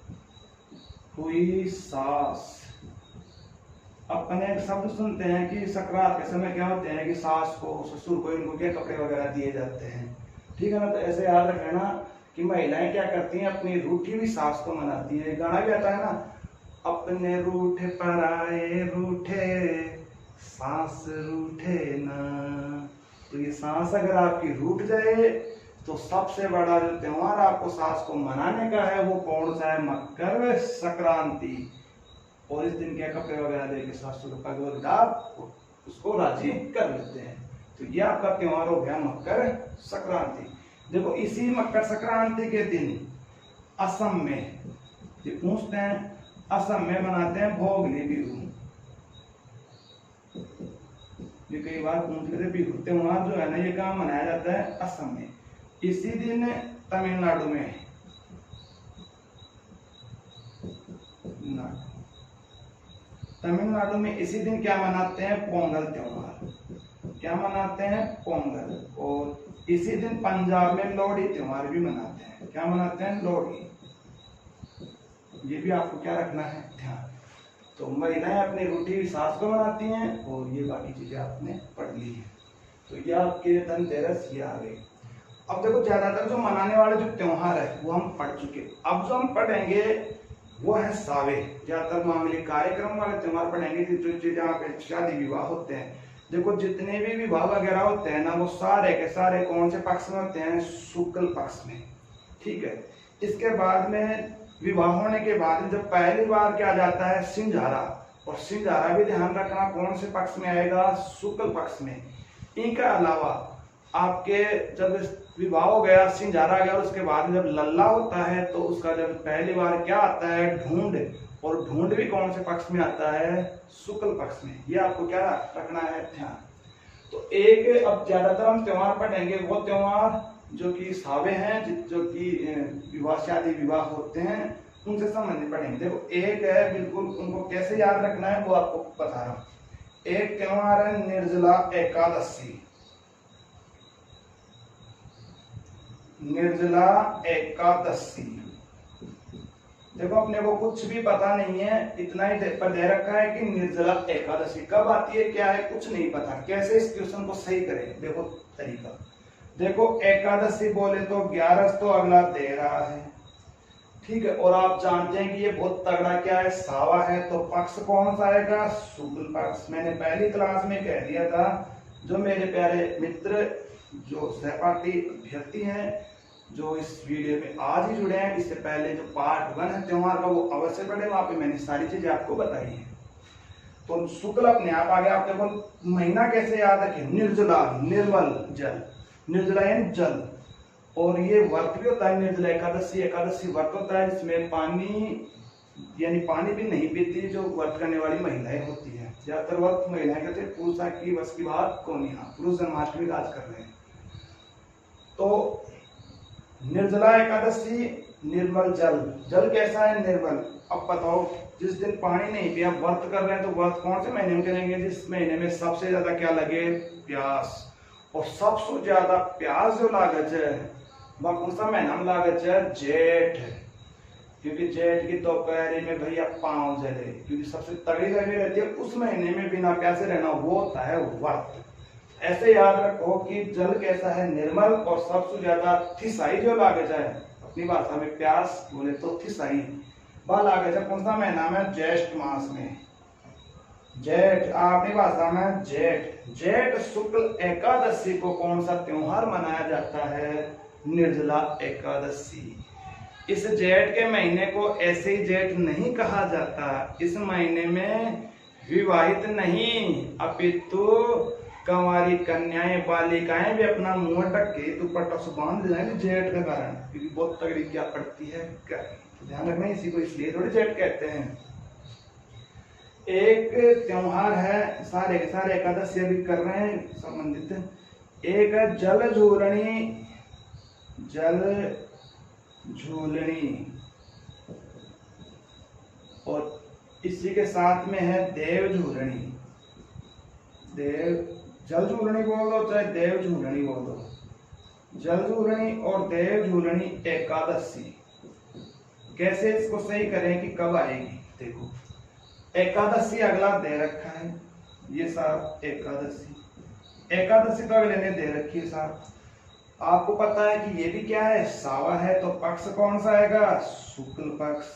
हुई सास, अपने शब्द सुनते हैं कि संक्रांत के समय क्या होते हैं कि सास को, ससुर को, इनको क्या कपड़े वगैरह दिए जाते हैं। ठीक है ना, तो ऐसे याद रखना कि महिलाएं क्या करती हैं? अपनी रूठी हुई सास को मनाती है। गाना भी आता है ना, अपने रूठे पराए रूठे, सांस रूठे ना। तो ये सांस अगर आपकी रूठ जाए तो सबसे बड़ा जो त्योहार आपको सांस को मनाने का है वो कौन सा है? मकर संक्रांति। और इस दिन क्या कपड़े वगैरह देके सासू को पग वग डाल उसको राजी कर लेते हैं। तो ये आपका त्योहार हो गया मकर संक्रांति। देखो इसी मकर संक्रांति के दिन असम में ये पूछते हैं, असम में मनाते हैं भोगली बिहू। ये कई बार पूछ रहे थे, बिहू त्योहार जो है ना ये कहाँ मनाया जाता है? असम में। इसी दिन तमिलनाडु में, तमिलनाडु में इसी दिन क्या मनाते हैं? पोंगल त्योहार। क्या मनाते हैं? पोंगल। और इसी दिन पंजाब में लोहड़ी त्योहार भी मनाते हैं। क्या मनाते हैं? लोहड़ी। ये भी आपको क्या रखना है? ध्यान। तो महिलाएं अपनी रूठी हुई सास को मनाती हैं और ये बाकी चीजें आपने पढ़ ली है। तो ये आपके धनतेरस ये आ गई। अब देखो ज्यादातर जो मनाने वाले जो त्योहार है वो हम पढ़ चुके। अब जो हम पढ़ेंगे वो है सावे। ज्यादातर मांगलिक कार्यक्रम वाले त्योहार पढ़ेंगे जो जहाँ पे शादी विवाह होते हैं। देखो जितने भी विवाह वगैरह होते हैं ना वो सारे के सारे कौन से पक्ष में होते हैं? शुक्ल पक्ष में। ठीक है, इसके बाद में विवाह होने के बाद जब पहली बार क्या जाता है? सिंझारा। और सिंझारा भी ध्यान रखना कौन से पक्ष में आएगा? शुक्ल पक्ष में। इनके अलावा आपके जब विवाह हो गया, सिंजारा गया, और उसके बाद जब लल्ला होता है तो उसका जब पहली बार क्या आता है, ढूंढ। और ढूंढ भी कौन से पक्ष में आता है, शुक्ल पक्ष में। ये आपको क्या रखना है, ध्यान। तो एक अब ज्यादातर हम त्योहार पढ़ेंगे वो त्योहार जो कि सावे हैं, जो कि विवाह शादी विवाह होते हैं उनसे संबंधित पढ़ेंगे। देखो एक है बिल्कुल, उनको कैसे याद रखना है वो आपको बता रहा हूं। एक त्योहार है निर्जला एकादशी। निर्जला एकादशी, देखो अपने को कुछ भी पता नहीं है, इतना ही पर दे रखा है कि निर्जला एकादशी कब आती है, क्या है, कुछ नहीं पता। कैसे इस क्वेश्चन को सही करें, देखो तरीका। देखो एकादशी बोले तो 11 तो अगला दे रहा है, ठीक है। और आप जानते हैं कि ये बहुत तगड़ा क्या है, सावा है। तो पक्ष कौन सा आएगा, शुक्ल पक्ष। मैंने पहली क्लास में कह दिया था, जो मेरे प्यारे मित्र, जो सहपाठी अभ्यर्थी हैं, जो इस वीडियो में आज ही जुड़े हैं, इससे पहले जो पार्ट 1 है त्योहार का वो अवश्य पढ़े, वहां पे मैंने सारी चीजें आपको बताई है। तो शुक्ल अपने आप आ गया। आप देखो महीना कैसे याद रखें, निर्जला, निर्मल जल, निर्जला यानी जल। और ये व्रत भी होता है निर्जला एकादशी। एकादशी व्रत होता है जिसमें पानी यानी पानी भी नहीं पीती जो व्रत करने वाली महिलाएं होती है। ज्यादातर व्रत महिलाएं करते हैं, पुरुषों की बस की बात कौन, यहाँ पुरुष जन्माष्टमी आज कर रहे हैं। तो निर्जला एकादशी, निर्मल जल, जल कैसा है, निर्मल। अब बताओ, जिस दिन पानी नहीं पिया, व्रत कर रहे हैं, तो व्रत कौन से महीने में करेंगे, जिस महीने में सबसे ज्यादा क्या लगे, प्यास। और सबसे ज्यादा प्यास जो लागत है वह कौन सा महीना में लागत है, जेठ। क्योंकि जेठ की दोपहरी में भैया पांव जले, क्योंकि सबसे तगड़ी गर्मी रहती है, उस महीने में बिना प्यासे रहना वो होता है व्रत। ऐसे याद रखो कि जल कैसा है, निर्मल। और सबसे ज्यादा थिसाई जो लागत है, अपनी भाषा में प्यास बोले तो थिसाई, वह लागत है कौन सा महीना में, ज्येष्ठ मास में। जेठ अपनी भाषा में जेठ। जेठ शुक्ल एकादशी को कौन सा त्योहार मनाया जाता है, निर्जला एकादशी। इस जेठ के महीने को ऐसे ही जेठ नहीं कहा जाता। इस महीने में विवाहित नहीं अपितु कंवारी कन्याएं, बालिकाएं भी अपना मुंह ढक के दुपट्टा से बांध जाएंगे जेठ के कारण, क्योंकि बहुत तगड़ी क्या पड़ती है गर्मी। ध्यान रखना, इसी को इसलिए थोड़ी जेठ कहते हैं। एक त्योहार है, सारे के सारे एकादशी अभी कर रहे हैं संबंधित। एक है जल झूलनी, जल झूलनी। और इसी के साथ में है देव झूलनी। देव, जल झूलनी बोल दो चाहे देव झूलनी बोल दो। जल झूलनी और देव झूलनी एकादशी, कैसे इसको सही करें कि कब आएगी। देखो एकादशी अगला दे रखा है, ये साहब एकादशी। एकादशी तो अगले ने दे रखी है साहब। आपको पता है कि ये भी क्या है, सावा है। तो पक्ष कौन सा आएगा, शुक्ल पक्ष।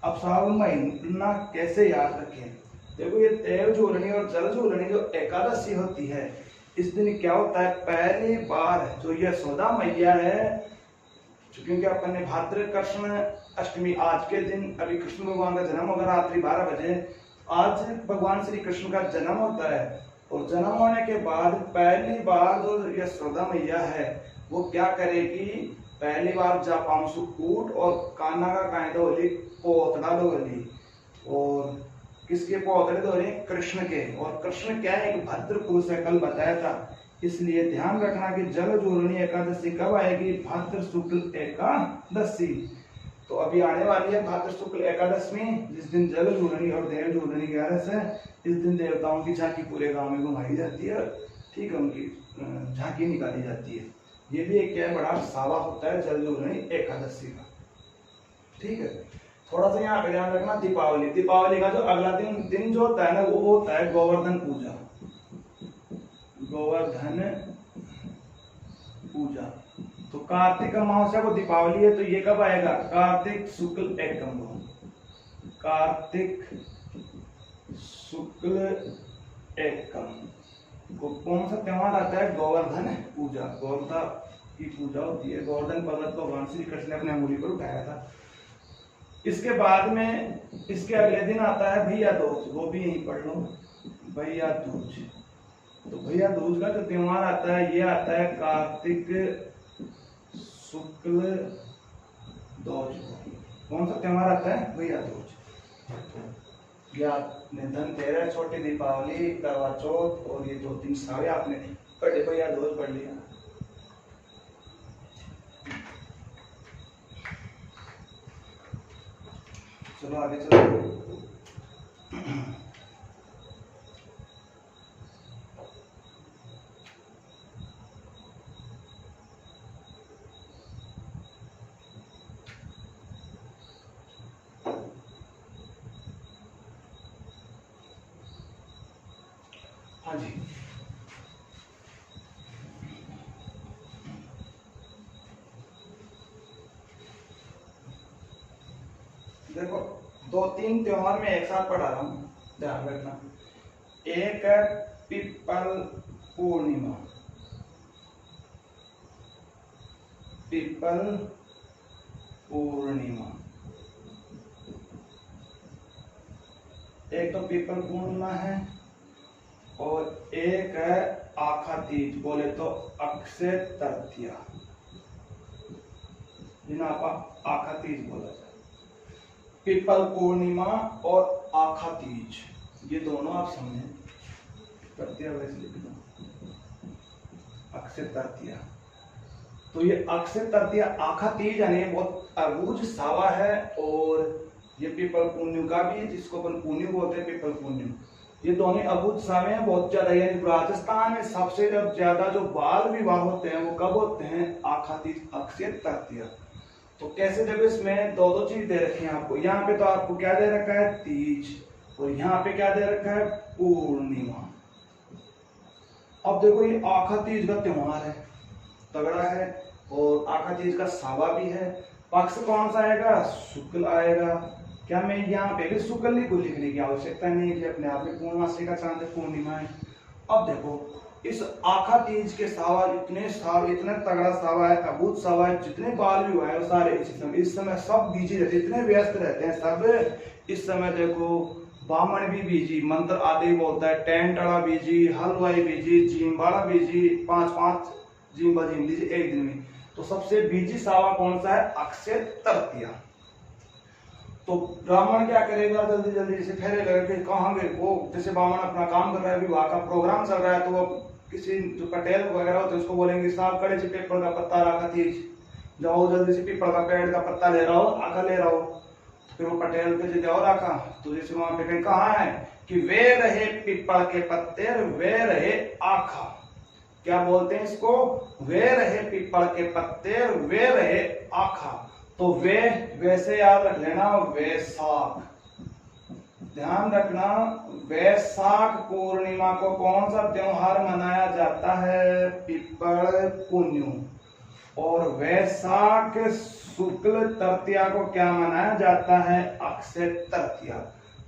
अब साहब महीना कैसे याद रखें, देखो ये देव झूलनी और जल झूलनी जो एकादशी होती है, इस दिन क्या होता है, पहली बार जो यशोदा मैया है, क्योंकि अपन ने भाद्र कृष्ण अष्टमी आज के दिन, अभी कृष्ण भगवान का जन्म होगा रात्रि 12 बजे, आज भगवान श्री कृष्ण का जन्म होता है। और जन्म होने के बाद पहली बार जो यशोदा मैया है वो क्या करेगी, पहली बार जापांसु कूट और कान्हा का कायदा होली पोतड़ा धोली। और किसके पोतड़े धो रहे, कृष्ण के। और कृष्ण क्या है, एक भद्र पुरुष है, कल बताया था। इसलिए ध्यान रखना कि जल झूलनी एकादशी कब आएगी, भाद्र शुक्ल एकादशी। तो अभी आने वाली है भाद्र शुक्ल एकादशी, जिस दिन जल झूलनी और देव झूलनी 11 से, इस दिन देवताओं की झांकी पूरे गांव में घुमाई जाती है, ठीक है, उनकी झांकी निकाली जाती है। ये भी एक क्या है, बड़ा सावा होता है जल झूलनी एकादशी का, ठीक है। थोड़ा सा यहाँ पे ध्यान रखना, दीपावली। दीपावली का जो अगला दिन जो होता है ना, वो होता है गोवर्धन पूजा। गोवर्धन पूजा। तो कार्तिक अमावस्या को दीपावली है, तो ये कब आएगा, कार्तिक शुक्ल एकम को। कार्तिक शुक्ल एकम को कौन सा त्योहार आता है, गोवर्धन पूजा। गोवर्धा की पूजा होती है। गोवर्धन पर्वत को भगवान श्री कृष्ण ने अपने अंगुली पर उठाया था। इसके बाद में इसके अगले दिन आता है भैया दूज, वो भी यहीं पढ़ लो, भैया दूज। तो भैया दूज का जो त्योहार आता है ये आता है कार्तिक शुक्ल दोज। कौन सा त्योहार आता है भैया दूज। या धनतेरस, छोटी दीपावली, करवा चौथ और ये 2-3 सारे आपने पढ़े भैया दूज पढ़ लिया। चलो आगे चलो। हाँ जी, देखो 2-3 त्योहार में एक साथ पढ़ा रहा हूँ, ध्यान रखना। एक है पिपल पूर्णिमा, पिपल पूर्णिमा, एक तो पिपल पूर्णिमा है और एक है आखा तीज, बोले तो अक्षय तृतीया, जिन्हें आप आखा तीज बोला जाए। पिपल पूर्णिमा और आखा तीज ये दोनों आप समझे। तृतीया वैसे लिख दो, अक्षय तृतीया। तो ये अक्षय तृतीया आखा तीज यानी बहुत अबूझ सावा है, और ये पिपल पुण्य का भी है, जिसको अपन पुण्य बोलते हैं, पिपल पुण्य, ये दोनों अबूझ सावे हैं बहुत ज्यादा। यानी राजस्थान में सबसे ज्यादा जो बाल विवाह होते हैं वो कब होते हैं, आखा तीज, अक्षय तृतीया। तो कैसे, जब इसमें दो चीज दे रखी है आपको, यहाँ पे तो आपको क्या दे रखा है, तीज, और यहाँ पे क्या दे रखा है, पूर्णिमा। अब देखो ये आखा तीज का त्योहार है, तगड़ा है, और आखा तीज का सावा भी है। पक्ष कौन सा आएगा, शुक्ल आएगा। क्या मैं यहाँ पे भी शुक्ल ही को लिखने की आवश्यकता नहीं है कि अपने आप में पूर्णमासी का चांद पूर्णिमा है। अब देखो इस आखा तीज के सावा इतने तगड़ा सावा है, अबूझ सावा है, जितने बाल विवाह है सारे इस समय सब बिजी रहते, इतने व्यस्त रहते हैं सब इस समय। देखो बामण भी बिजी, मंत्र आदि बोलता है, टेंट वाला बिजी, हलवाई बिजी, जिम्बाड़ा बिजी, 5-5 जिम्बा जिम लीजिए एक दिन में। तो सबसे बिजी सावा कौन सा है, अक्षय तृतीया। तो ब्राह्मण क्या करेगा, जल्दी जल्दी से फेरे लगे कहाँ गए वो, जैसे ब्राह्मण अपना काम कर रहा है, विवाह का प्रोग्राम चल रहा है, तो वो किसी जो पटेल वगैरह होते हैं उसको बोलेंगे साहब कड़े से पीपल का पत्ता रखा तीज, जाओ जल्दी से पीपल का पेड़ का पत्ता ले रहा हो, आखा ले रहा हो। फिर वो पटेल पे जो जाओ रखा, तो जैसे वहां पे कहीं कहा है कि वे रहे पीपल के पत्ते, वे रहे आखा। क्या बोलते हैं इसको, वे रहे पीपल के पत्ते, वे रहे आखा। तो वे वैसे याद रख लेना, वैशाख, ध्यान रखना। वैशाख पूर्णिमा को कौन सा त्योहार मनाया जाता है, पिपल पुण्य। और वैशाख शुक्ल तृतीया को क्या मनाया जाता है, अक्षय तृतीया।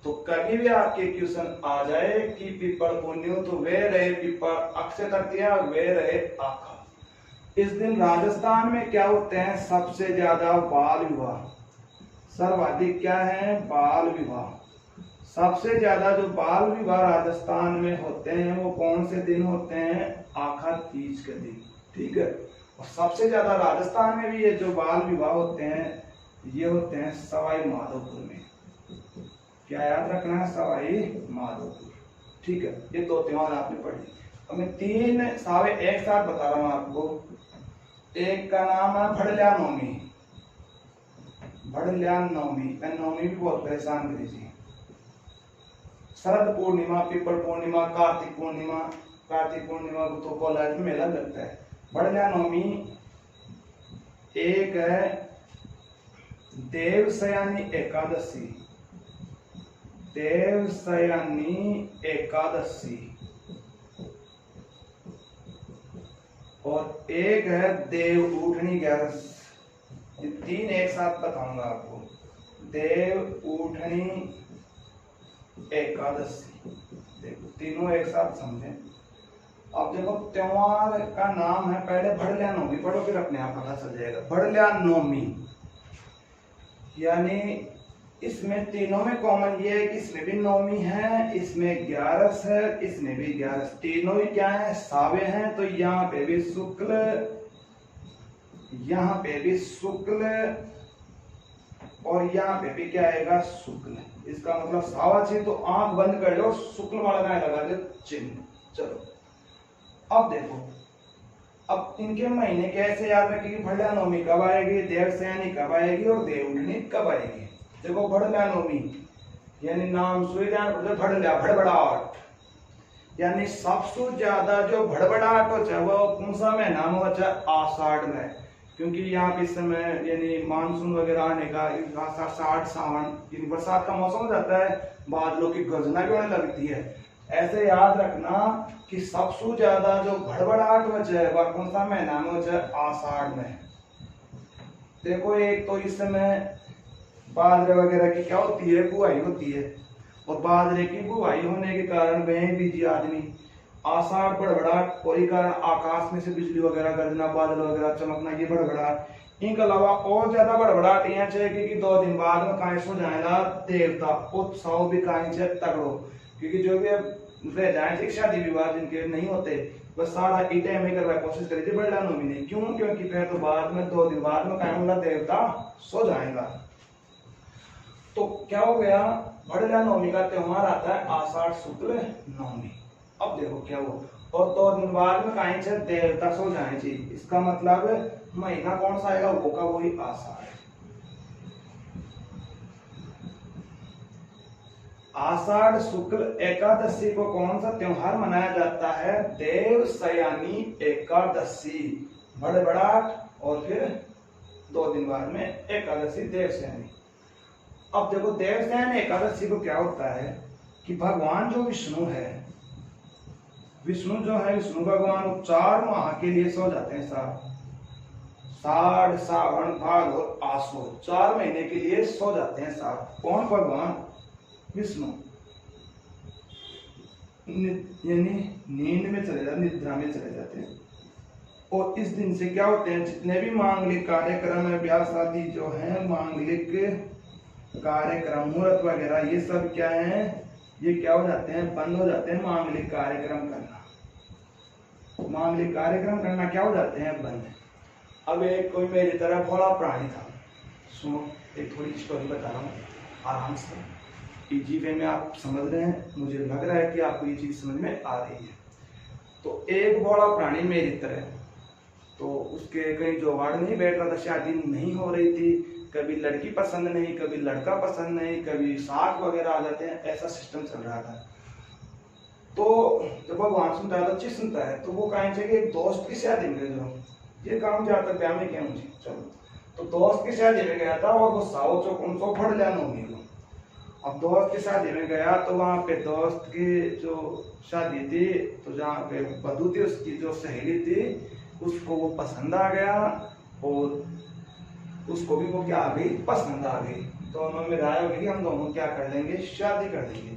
तो कभी भी आपके क्वेश्चन आ जाए कि पिपल पुण्य, तो वे रहे पिपल, अक्षय तृतीया वे रहे आखा। इस दिन राजस्थान में क्या होते हैं, सबसे ज्यादा बाल विवाह, सर्वाधिक क्या है, बाल विवाह। सबसे ज्यादा जो बाल विवाह राजस्थान में होते हैं वो कौन से दिन होते हैं, आखा तीज के दिन, ठीक है। और सबसे ज्यादा राजस्थान में भी ये जो बाल विवाह होते हैं ये होते हैं सवाई माधोपुर में। क्या याद रखना है, सवाई माधोपुर, ठीक है। ये 2 त्योहार आपने पढ़ी। अब मैं 3 सावे एक साथ बता रहा हूं आपको। एक का नाम है भड़ल्या नवमी, भड़ल्या नवमी, नवमी भी बहुत परेशान करी थी। शरद पूर्णिमा, पिपल पूर्णिमा, कार्तिक पूर्णिमा, कार्तिक पूर्णिमा को तो कॉलेज में मेला लगता है। भड़ल्या नवमी एक है देवशयनी एकादशी, देवशयनी एकादशी, और एक है देव उठनी 11। ये 3 एक साथ बताऊंगा आपको, देव उठनी एकादशी। देखो तीनों एक साथ समझे। अब देखो त्योहार का नाम है, पहले भड़ल्या नवमी पढ़ो फिर अपने आप पता चल जाएगा। भड़ल्या नवमी यानी इसमें तीनों में कॉमन ये है कि इसमें भी नौमी है, इसमें 11 है, इसमें भी 11, तीनों ही क्या है, सावे हैं। तो यहाँ पे भी शुक्ल, यहाँ पे भी शुक्ल, और यहाँ पे भी क्या आएगा, शुक्ल। इसका मतलब सावा चाहिए तो आंख बंद कर लो, शुक्ल वाला गाय लगा दो चिन्ह। चलो अब देखो, अब इनके महीने कैसे याद रखेंगे, भड़ला नवमी कब आएगी, देवसैनी कब आएगी और देवउठनी कब आएगी। देखो भड़ला नवमी यानी नाम सुविधान भड़ला भड़बड़ाहट, यानी सबसे ज्यादा जो भड़बड़ाहट हो चाहे वो कौन सा महीना में हो, चाहे आषाढ़ में, क्योंकि यहाँ पे इस समय यानी मानसून वगैरह आने का, आषाढ़ सावन यानी बरसात का मौसम हो जाता है, बादलों की गर्जना भी होने लगती है। ऐसे याद रखना कि सबसे ज्यादा जो भड़बड़ाहट बचे है वह कौन सा महीना में हो, चाहे आषाढ़ में। देखो एक तो इस समय बाजरे वगैरह की क्या होती है, बुआई होती है, और बाजरे की बुआई होने के कारण वह बीजी आदमी आषाढ़ भड़बड़ाहट, कोई कारण आकाश में से बिजली वगैरह गर्जना, बादल वगैरह चमकना, ये भड़बड़ाहट। इनके अलावा और ज्यादा भड़बड़ाहट यहाँ चाहिए कि 2 दिन बाद में काहे सो जाएगा देवता, उत्सव भी काहे से तगड़ो, क्योंकि जो भी रह जाए शादी विवाह जिनके नहीं होते बस सारा ईटे में करवा कोशिश करी थी भड़ला नवमी ने। क्यों? क्योंकि फिर तो बाद में 2 दिन बाद में काहे देवता सो जाएगा। तो क्या हो गया, भड़ला नवमी का त्योहार आता है आषाढ़ शुक्ल नवमी। अब देखो क्या हो, और 2 दिन बाद में कहीं से देवता सो जाए जी, इसका मतलब महीना कौन सा आएगा, वो का वही आषाढ़। आषाढ़ शुक्ल एकादशी को कौन सा त्योहार मनाया जाता है, देवशयनी एकादशी। भड़बड़ाहट और फिर 2 दिन बाद में एकादशी देवशयनी। अब देखो देवशयनी एकादशी को क्या होता है कि भगवान जो विष्णु है, विष्णु जो है, विष्णु भगवान 4 माह के लिए सो जाते हैं साहब, साढ़, सावन, भाद और आसो, 4 महीने के लिए सो जाते हैं साहब। कौन? भगवान विष्णु, यानी नींद में चले जाते, निद्रा में चले जाते हैं। और इस दिन से क्या होते हैं, जितने भी मांगलिक कार्यक्रम है, ब्याह शादी जो है, मांगलिक कार्यक्रम, मुहूर्त वगैरह, ये सब क्या है, ये क्या हो जाते हैं, बंद हो जाते हैं। मांगलिक कार्यक्रम करना, मांगलिक कार्यक्रम करना क्या हो जाते हैं, बंद। अब एक कोई मेरी तरह भोला प्राणी था, सुनो एक थोड़ी स्टोरी बता रहा हूँ आराम से, इजी वे में आप समझ रहे हैं, मुझे लग रहा है कि आपको ये चीज समझ में आ रही है। तो एक भोला प्राणी मेरी तरह, तो उसके कहीं जुगाड़ नहीं बैठ रहा था, शादी नहीं हो रही थी, कभी लड़की पसंद नहीं, कभी लड़का पसंद नहीं, कभी साख वगैरह आ जाते हैं, ऐसा सिस्टम चल रहा था। तो जब भगवान सुनता है तो अच्छी सुनता है, तो वो कहीं से एक दोस्त की शादी में जो ये काम ज्यादा ब्याह में क्या मुझे, चलो तो दोस्त की शादी में गया था, और वो साओ चौक उनको फड़ लिया नौमी को। अब दोस्त की शादी में गया तो वहां पे दोस्त की जो शादी थी, तो जहाँ पे वधू थी उसकी जो सहेली थी, उसको वो पसंद आ गया, और उसको भी वो क्या आ गई, पसंद आ गई। तो उन्होंने राय होगी कि हम दोनों क्या कर लेंगे, शादी कर लेंगे।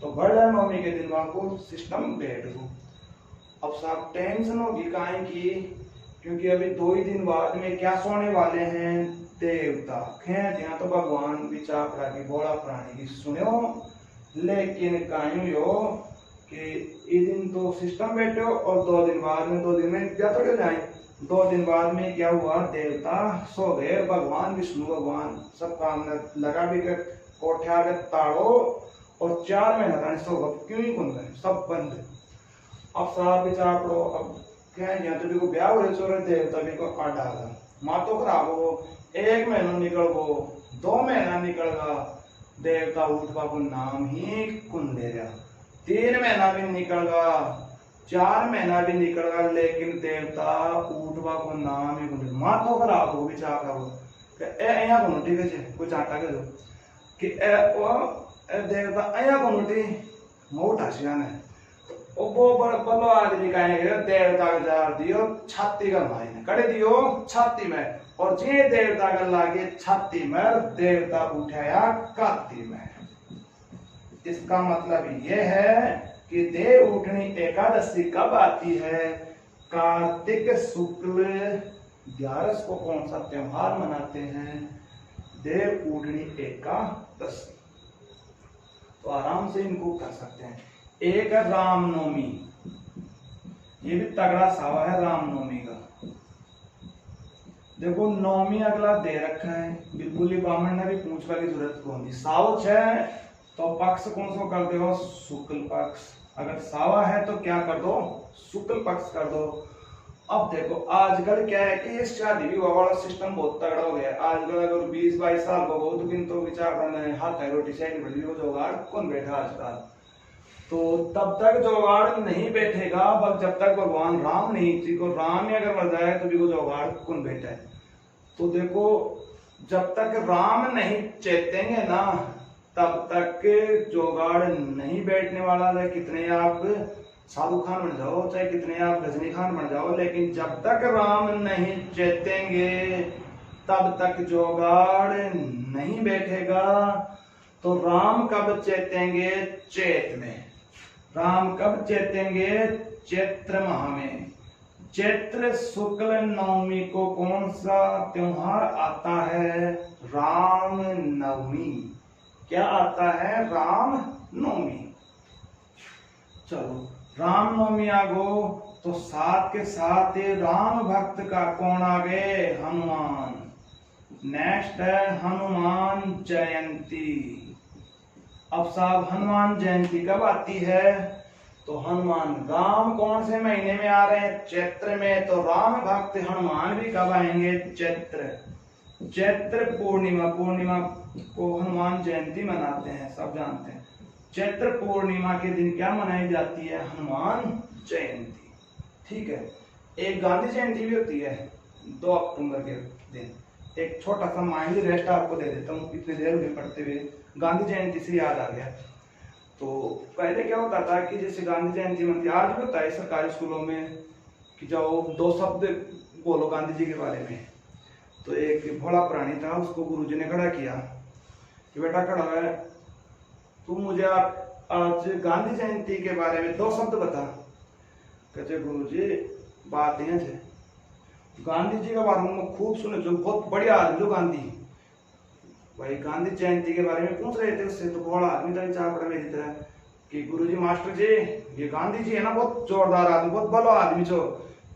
तो भड़ला नवमी के दिन वहां को सिस्टम बैठ गो। अब साहब टेंशन होगी काहे की, क्योंकि अभी 2 ही दिन बाद में क्या सोने वाले हैं, देवता। खैर यहाँ तो भगवान विचार की बोला प्राणी की सुनो, लेकिन काहे हो कि इस दिन तो सिस्टम बैठे हो, और 2 दिन बाद में, 2 दिन में क्या थोड़े जाए, 2 दिन बाद में क्या हुआ, देवता सो गए। भगवान विष्णु भगवान सब काम लगा भी कर कोठे आगे ताड़ो, और 4 महीना था सो गए, क्यों ही कौन गए, सब बंद। अब साहब विचार करो, अब क्या है, यहाँ तो भी को ब्याह हो रहे, देवता भी को काट डाला, माँ तो खराब हो, 1 महीना निकल गो, 2 महीना निकल गया, देवता उठवा को नाम ही कुन दे रहा, 3 महीना भी निकल गया, 4 महीना भी निकल गया, लेकिन देवता उठवा को नाम ही कुन, माँ तो खराब हो, विचार हो यहाँ को ठीक है कुछ आटा के दो कि देवता अया को उठी मोटा सियान है, वो बलो आदमी कहने के देवता का जार दियो छाती का भाई ने कड़े दियो छाती में, और जे देवता का लागे छाती में, देवता उठाया काती में। इसका मतलब यह है कि देव उठनी एकादशी कब आती है, कार्तिक शुक्ल 11 को कौन सा त्योहार मनाते हैं, देव उठनी एकादशी। 10। तो आराम से इनको कर सकते हैं। एक है रामनवमी, ये भी तगड़ा सावा है रामनवमी का। देखो नवमी अगला दे रखा है, बिल्कुल ही ब्राह्मण ने भी पूछने की जरूरत कौन दी। साव है तो पक्ष कौन सा कर दो, शुक्ल पक्ष। अगर सावा है तो क्या कर दो, शुक्ल पक्ष कर दो। अब देखो आजकल क्या है कि शादी विवाह वाला सिस्टम बहुत तगड़ा हो गया है। आजकल अगर 20-22 साल को बहुत दिन तो विचार करना हाथ है रोटी साइड बड़ी हो जोगाड़ कौन बैठा आजकल। तो तब तक जोगाड़ नहीं बैठेगा बस जब तक भगवान राम नहीं, को राम ही अगर मर जाए तो भी वो जोगाड़ कौन बैठा है। तो देखो जब तक राम नहीं चेतेंगे ना तब तक जोगाड़ नहीं बैठने वाला है। कितने आप शाहरुख खान बन जाओ, चाहे कितने आप रजनी खान बन जाओ, लेकिन जब तक राम नहीं चेतेंगे तब तक जोगाड़ नहीं बैठेगा। तो राम कब चेतेंगे, चैत में। राम कब चेतेंगे, चैत्र माह में। चैत्र शुक्ल नवमी को कौन सा त्योहार आता है, राम नवमी। क्या आता है, राम नवमी। चलो राम नवमी आ गो तो साथ के साथ राम भक्त का कौन आ गए, हनुमान। नेक्स्ट है हनुमान जयंती। अब साहब हनुमान जयंती कब आती है, तो हनुमान राम कौन से महीने में आ रहे हैं, चैत्र में। तो राम भक्त हनुमान भी कब आएंगे, चैत्र पूर्णिमा। पूर्णिमा को हनुमान जयंती मनाते हैं, सब जानते हैं। चैत्र पूर्णिमा के दिन क्या मनाई जाती है, हनुमान जयंती। ठीक है। एक गांधी जयंती भी होती है 2 अक्टूबर के दिन। एक छोटा सा माइंड रेस्ट आपको दे देता हूँ, इतने देर में पढ़ते हुए गांधी जयंती से याद आ गया। तो पहले क्या होता था कि जैसे गांधी जयंती मनती, आज भी होता है सरकारी स्कूलों में कि जाओ 2 शब्द बोलो गांधी जी के बारे में। तो एक भोला प्राणी था, उसको गुरुजी ने खड़ा किया कि बेटा खड़ा है, तू मुझे आज गांधी जयंती के बारे में 2 शब्द बता। कहते गुरुजी बात है गांधी जी के बारे में खूब सुने, जो बहुत बढ़िया आदमी जो गांधी भाई गांधी जयंती के बारे में पूछ रहे थे उससे। तो बड़ा आदमी था चाह पड़ा मेरी तरह कि गुरुजी मास्टर जी ये गांधी जी है ना बहुत जोरदार आदमी, बहुत भलो आदमी छो,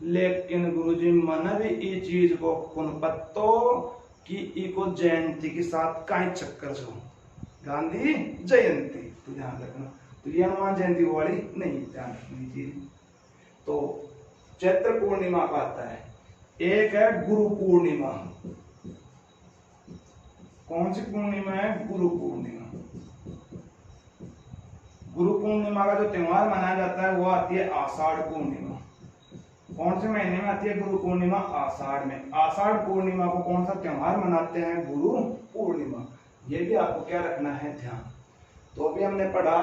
लेकिन गुरुजी मन भी ये चीज को कौन पत्तो कि इको जयंती के साथ कहीं चक्कर छो, गांधी जयंती। तो ध्यान रखना, तो ये हनुमान जयंती वाली नहीं, ध्यान रखनी चीज। तो चैत्र पूर्णिमा का आता है। एक है गुरु पूर्णिमा। कौन सी पूर्णिमा है, गुरु पूर्णिमा। गुरु पूर्णिमा का जो त्योहार मनाया जाता है वो आती है आषाढ़ पूर्णिमा। कौन से महीने में आती है गुरु पूर्णिमा, आषाढ़ में। आषाढ़ पूर्णिमा को कौन सा त्योहार मनाते हैं, गुरु पूर्णिमा। ये भी आपको क्या रखना है, ध्यान। तो अभी हमने पढ़ा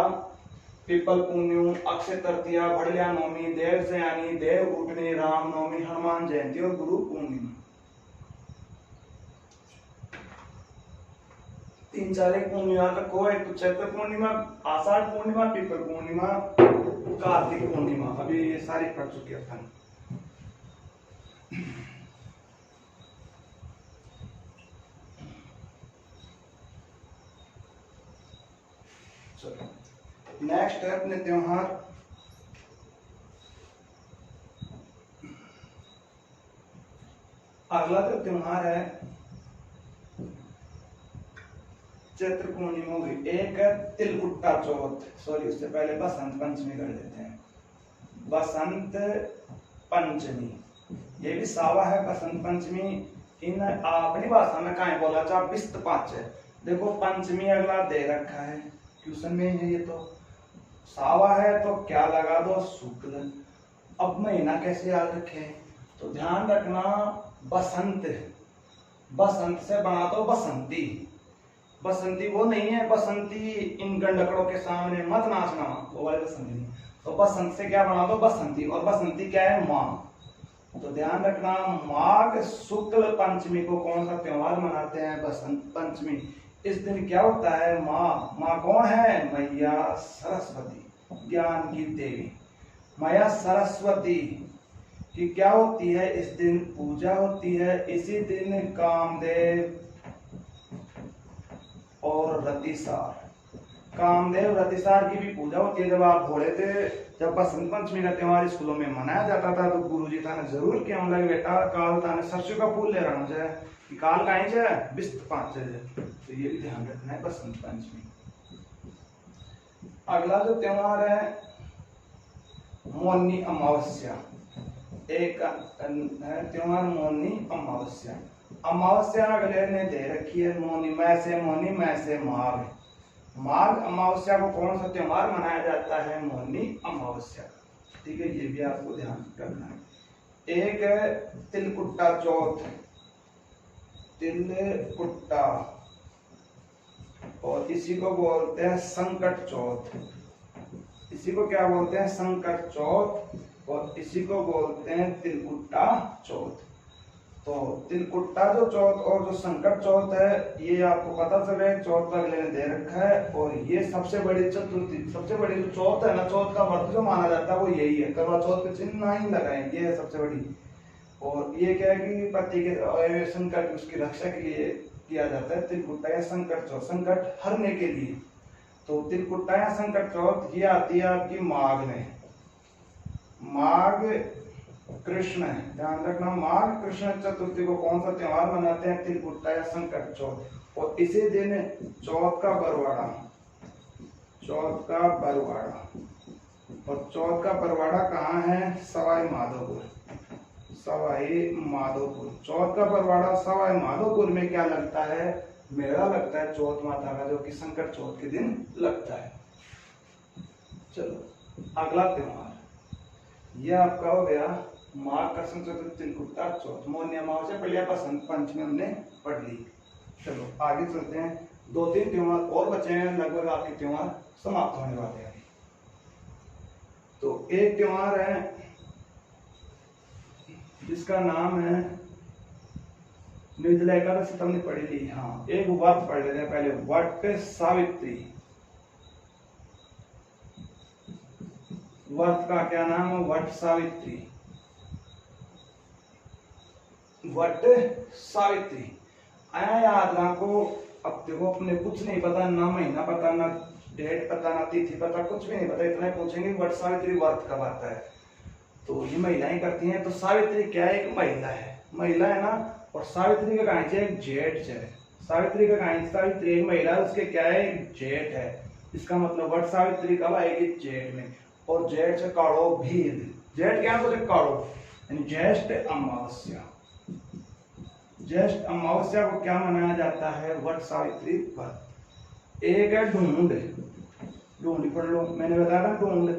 पीपल पुण्यु, अक्षय तृतीया, भड़लिया नवमी, देव सयानी, देव उठनी, राम नवमी, हनुमान जयंती और गुरु पूर्णिमा। 3-4 एक पूर्णिमा तक को, एक तो चैत्र पूर्णिमा, आषाढ़ पूर्णिमा, पीपल पूर्णिमा, कार्तिक पूर्णिमा। अभी ये सारी पढ़ चुके अपन। चलो नेक्स्ट है अपने त्योहार। अगला जो त्योहार है चैत्र पूर्णिमा हो गई। एक है तिलकुट्टा चौथ, सॉरी उससे पहले बसंत पंचमी कर देते हैं। बसंत पंचमी ये भी सावा है, बसंत पंचमी। इन अपनी भाषा में कहा बोला जा बिस्त पांच है। देखो पंचमी अगला दे रखा है क्वेश्चन में है, ये तो सावा है तो क्या लगा दो, शुक्ल। अब महीना कैसे याद रखे, तो ध्यान रखना बसंत, बसंत से बना दो बसंती। बसंती वो नहीं है, बसंती इन गंडकड़ों के सामने मत नाचना, वो वाले बसंती नहीं। तो बसंत से क्या बना दो, बसंती। और बसंती क्या है, माँ। तो ध्यान रखना माघ शुक्ल पंचमी को कौन सा त्योहार मनाते हैं, बसंत पंचमी। इस दिन क्या होता है, माँ। माँ कौन है, मैया सरस्वती, ज्ञान की देवी मैया सरस्वती की क्या होती है, इस दिन पूजा होती है। इसी दिन कामदेव और रतिसार। कामदेव रतिसार की भी पूजा होती है। जब आप भोले थे, जब बसंत पंचमी का त्योहार स्कूलों में मनाया जाता था तो गुरुजी था ने जरूर कि हम लगे बेटा काल था ने सरसों का फूल ले रहा हूँ कि काल कहीं जाए बिस्त 5 बजे। तो ये भी ध्यान रखना है बसंत पंचमी। अगला जो त्योहार है मौनी अमावस्या। एक त्योहार मौनी अमावस्या। अमावस्या अगले ने दे रखी है मौनी मैं से माघ। माघ अमावस्या को कौन सा त्योहार मनाया जाता है? मौनी अमावस्या। ठीक है, ये भी आपको ध्यान रखना है। एक है तिलकुट्टा चौथ, तिलकुट्टा, और इसी को बोलते हैं संकट चौथ। इसी को क्या बोलते हैं? संकट चौथ, और इसी को बोलते हैं तिलकुट्टा चौथ। तो तिलकुट्टा जो चौथ और जो संकट चौथ है ये आपको पता चले चौथ का अगले ने दे रखा है। और ये सबसे बड़ी चतुर्थी, सबसे बड़ी जो चौथ है ना, चौथ का व्रत जो माना जाता है वो यही है। करवा चौथ पे चिन्ह नहीं लगाएंगे, ये है सबसे बड़ी। और ये क्या है कि पति के संकट उसकी रक्षा के लिए किया जाता है तिलकुट्टा या संकट चौथ, संकट हरने के लिए। तो तिलकुट्टा या संकट चौथ ये आती है आपकी माघ में। माघ कृष्ण है, ध्यान रखना। माघ कृष्ण चतुर्थी को कौन सा त्योहार मनाते हैं? तिलकुट्टा या संकट चौथ। और इसी दिन चौथ का बरवाड़ा, चौथ का बरवाड़ा, और चौथ का बरवाड़ा कहाँ है? सवाई माधोपुर, सवाई माधोपुर। चौथ का बरवाड़ा सवाई माधोपुर में क्या लगता है? मेला लगता है चौथ माता का, जो कि संकट चौथ के दिन लगता है। चलो अगला त्योहार ये आपका हो गया माघ कृष्ण चतुर्थी, तिलकुट्टा चौथ, मौनी अमावस्या, पहले बसंत पंचमी हमने पढ़ ली। चलो आगे चलते हैं। 2-3 त्योहार और बचे हैं, लगभग आपके त्योहार समाप्त होने वाले हैं। तो एक त्योहार है जिसका नाम है निर्जला एकादशी, तुमने पढ़ी ली। हाँ, एक व्रत पढ़ लेते हैं पहले, वट सावित्री। व्रत का क्या नाम है? वट सावित्री, वट सावित्री। आया याद को। अब देखो अपने कुछ नहीं पता, ना महीना पता, ना डेट पता, ना तिथि पता, कुछ भी नहीं पता, इतना पूछेंगे वट सावित्री व्रत कब आता है। तो ये महिलाएं करती हैं। तो सावित्री क्या है? एक महिला है, महिला है ना। और सावित्री का कांच है एक जेठ है। सावित्री का कांच, सावित्री एक महिला है, उसके क्या है? एक जेठ है। इसका मतलब वट सावित्री कब आएगी? जेठ में। और जेठ से काढ़ो भील, जेठ क्या है? काढ़ो, यानी ज्येष्ठ अमावस्या। ज्येष्ठ अमावस्या को क्या मनाया जाता है? वट सावित्री व्रत। एक है ढूंढ, ढूंढ पढ़ लो, मैंने बताया था ढूंढ।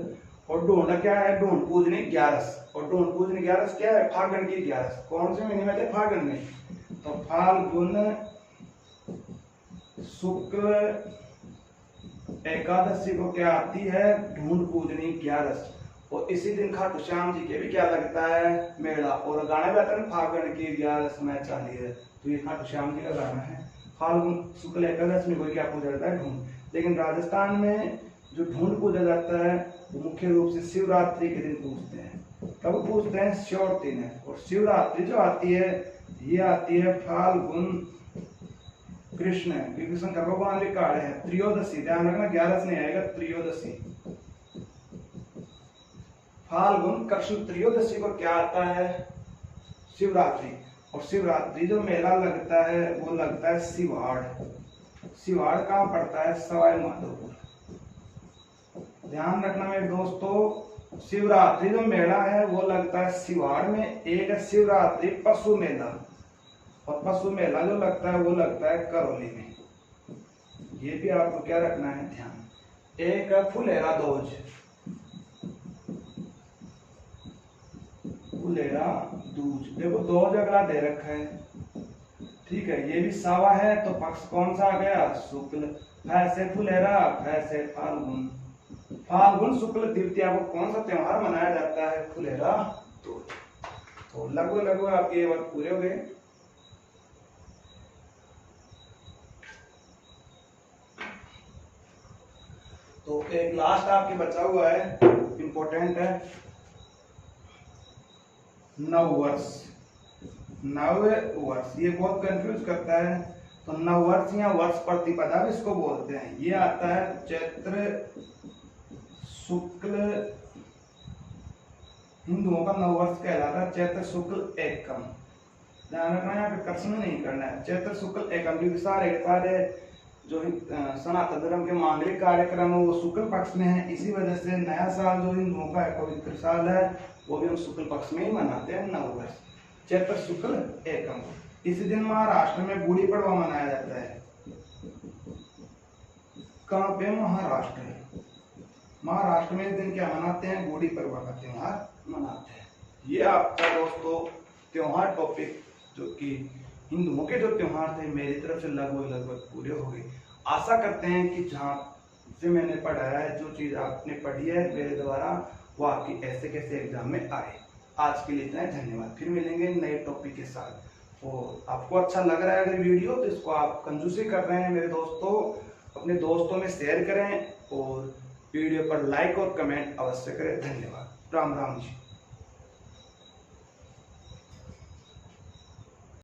और ढूंढ क्या है? ढूंढ पूजनी 11। और ढूंढ पूजनी 11 क्या है? फागुन की 11। कौन से महीने में थे? फागुन में। तो फाल्गुन शुक्ल एकादशी को क्या आती है? ढूंढ पूजनी 11। और इसी दिन खाटू श्याम जी के भी क्या लगता है? मेला। और गाना भी आता है फागुन की 11 में चाली है, तो ये खाटू श्याम जी का गाना है। फाल्गुन शुक्ल एकादशी में कोई क्या पूजा जाता है? ढूंढ। लेकिन राजस्थान में जो ढूंढ पूजा जाता है वो मुख्य रूप से शिवरात्रि के दिन पूजते हैं। तब पूजते हैं श्योरती ने। और शिवरात्रि जो आती है ये आती है फाल्गुन कृष्ण, क्योंकि शंकर भगवान के कार्य है त्रयोदशी, ध्यान रखना 11 से नहीं आएगा, त्रयोदशी। फाल्गुन कृष्ण त्रयोदशी को क्या आता है? शिवरात्रि। और शिवरात्रि जो मेला लगता है वो लगता है सिवाड़। सिवाड़ कहाँ पड़ता है? सवाई माधोपुर। ध्यान रखना मेरे दोस्तों, शिवरात्रि जो मेला है वो लगता है सिवाड़ में। एक है शिवरात्रि पशु मेला, और पशु मेला जो लगता है वो लगता है करौली में। ये भी आपको क्या रखना है? ध्यान। एक है फुलेरा दूज, फुलेरा दूज। देखो दूज अगला दे रखा है, ठीक है। ये भी सावा है, तो पक्ष कौन सा आ गया? शुक्ल। फैसे फुलेरा, फैसे फाल्गुन। फाल्गुन शुक्ल द्वितीया को कौन सा त्योहार मनाया जाता है? फुलेरा दूज। तो लगभग आपके वर्ग पूरे हो गए। तो एक लास्ट आपके बचा हुआ है, इंपॉर्टेंट है, नव वर्ष। नव वर्ष ये बहुत कंफ्यूज करता है। तो नववर्ष या वर्ष प्रतिपदा भी इसको बोलते हैं। ये आता है चैत्र शुक्ल, हिंदुओं का नववर्ष कहलाता है चैत्र शुक्ल एकम। ध्यान रखना, यहाँ पे कर्षण नहीं करना है। चैत्र शुक्ल एकम, क्योंकि सारे जो सनातन धर्म के मांगलिक कार्यक्रम है वो शुक्ल पक्ष में है, इसी वजह से नया साल जो हिंदुओं का पवित्र साल है वो भी हम शुक्ल पक्ष में ही मनाते हैं, नववर्ष चैत्र शुक्ल एकम। इसी दिन महाराष्ट्र में गुड़ी पड़वा मनाया जाता है। कहाँ पे? महाराष्ट्र में। महाराष्ट्र में इस दिन क्या मनाते हैं? गुड़ी पड़वा का त्योहार मनाते हैं। ये आपका दोस्तों त्योहार टॉपिक जो कि हिंदुओं के जो त्योहार थे मेरी तरफ से लगभग पूरे हो गए। आशा करते हैं कि जहाँ से मैंने पढ़ाया है, जो चीज़ आपने पढ़ी है मेरे द्वारा, वो आपकी ऐसे कैसे एग्जाम में आए। आज के लिए इतना ही, धन्यवाद। फिर मिलेंगे नए टॉपिक के साथ। और आपको अच्छा लग रहा है अगर वीडियो, तो इसको आप कंजूसी कर रहे हैं मेरे दोस्तों, अपने दोस्तों में शेयर करें और वीडियो पर लाइक और कमेंट अवश्य करें। धन्यवाद। राम राम जी।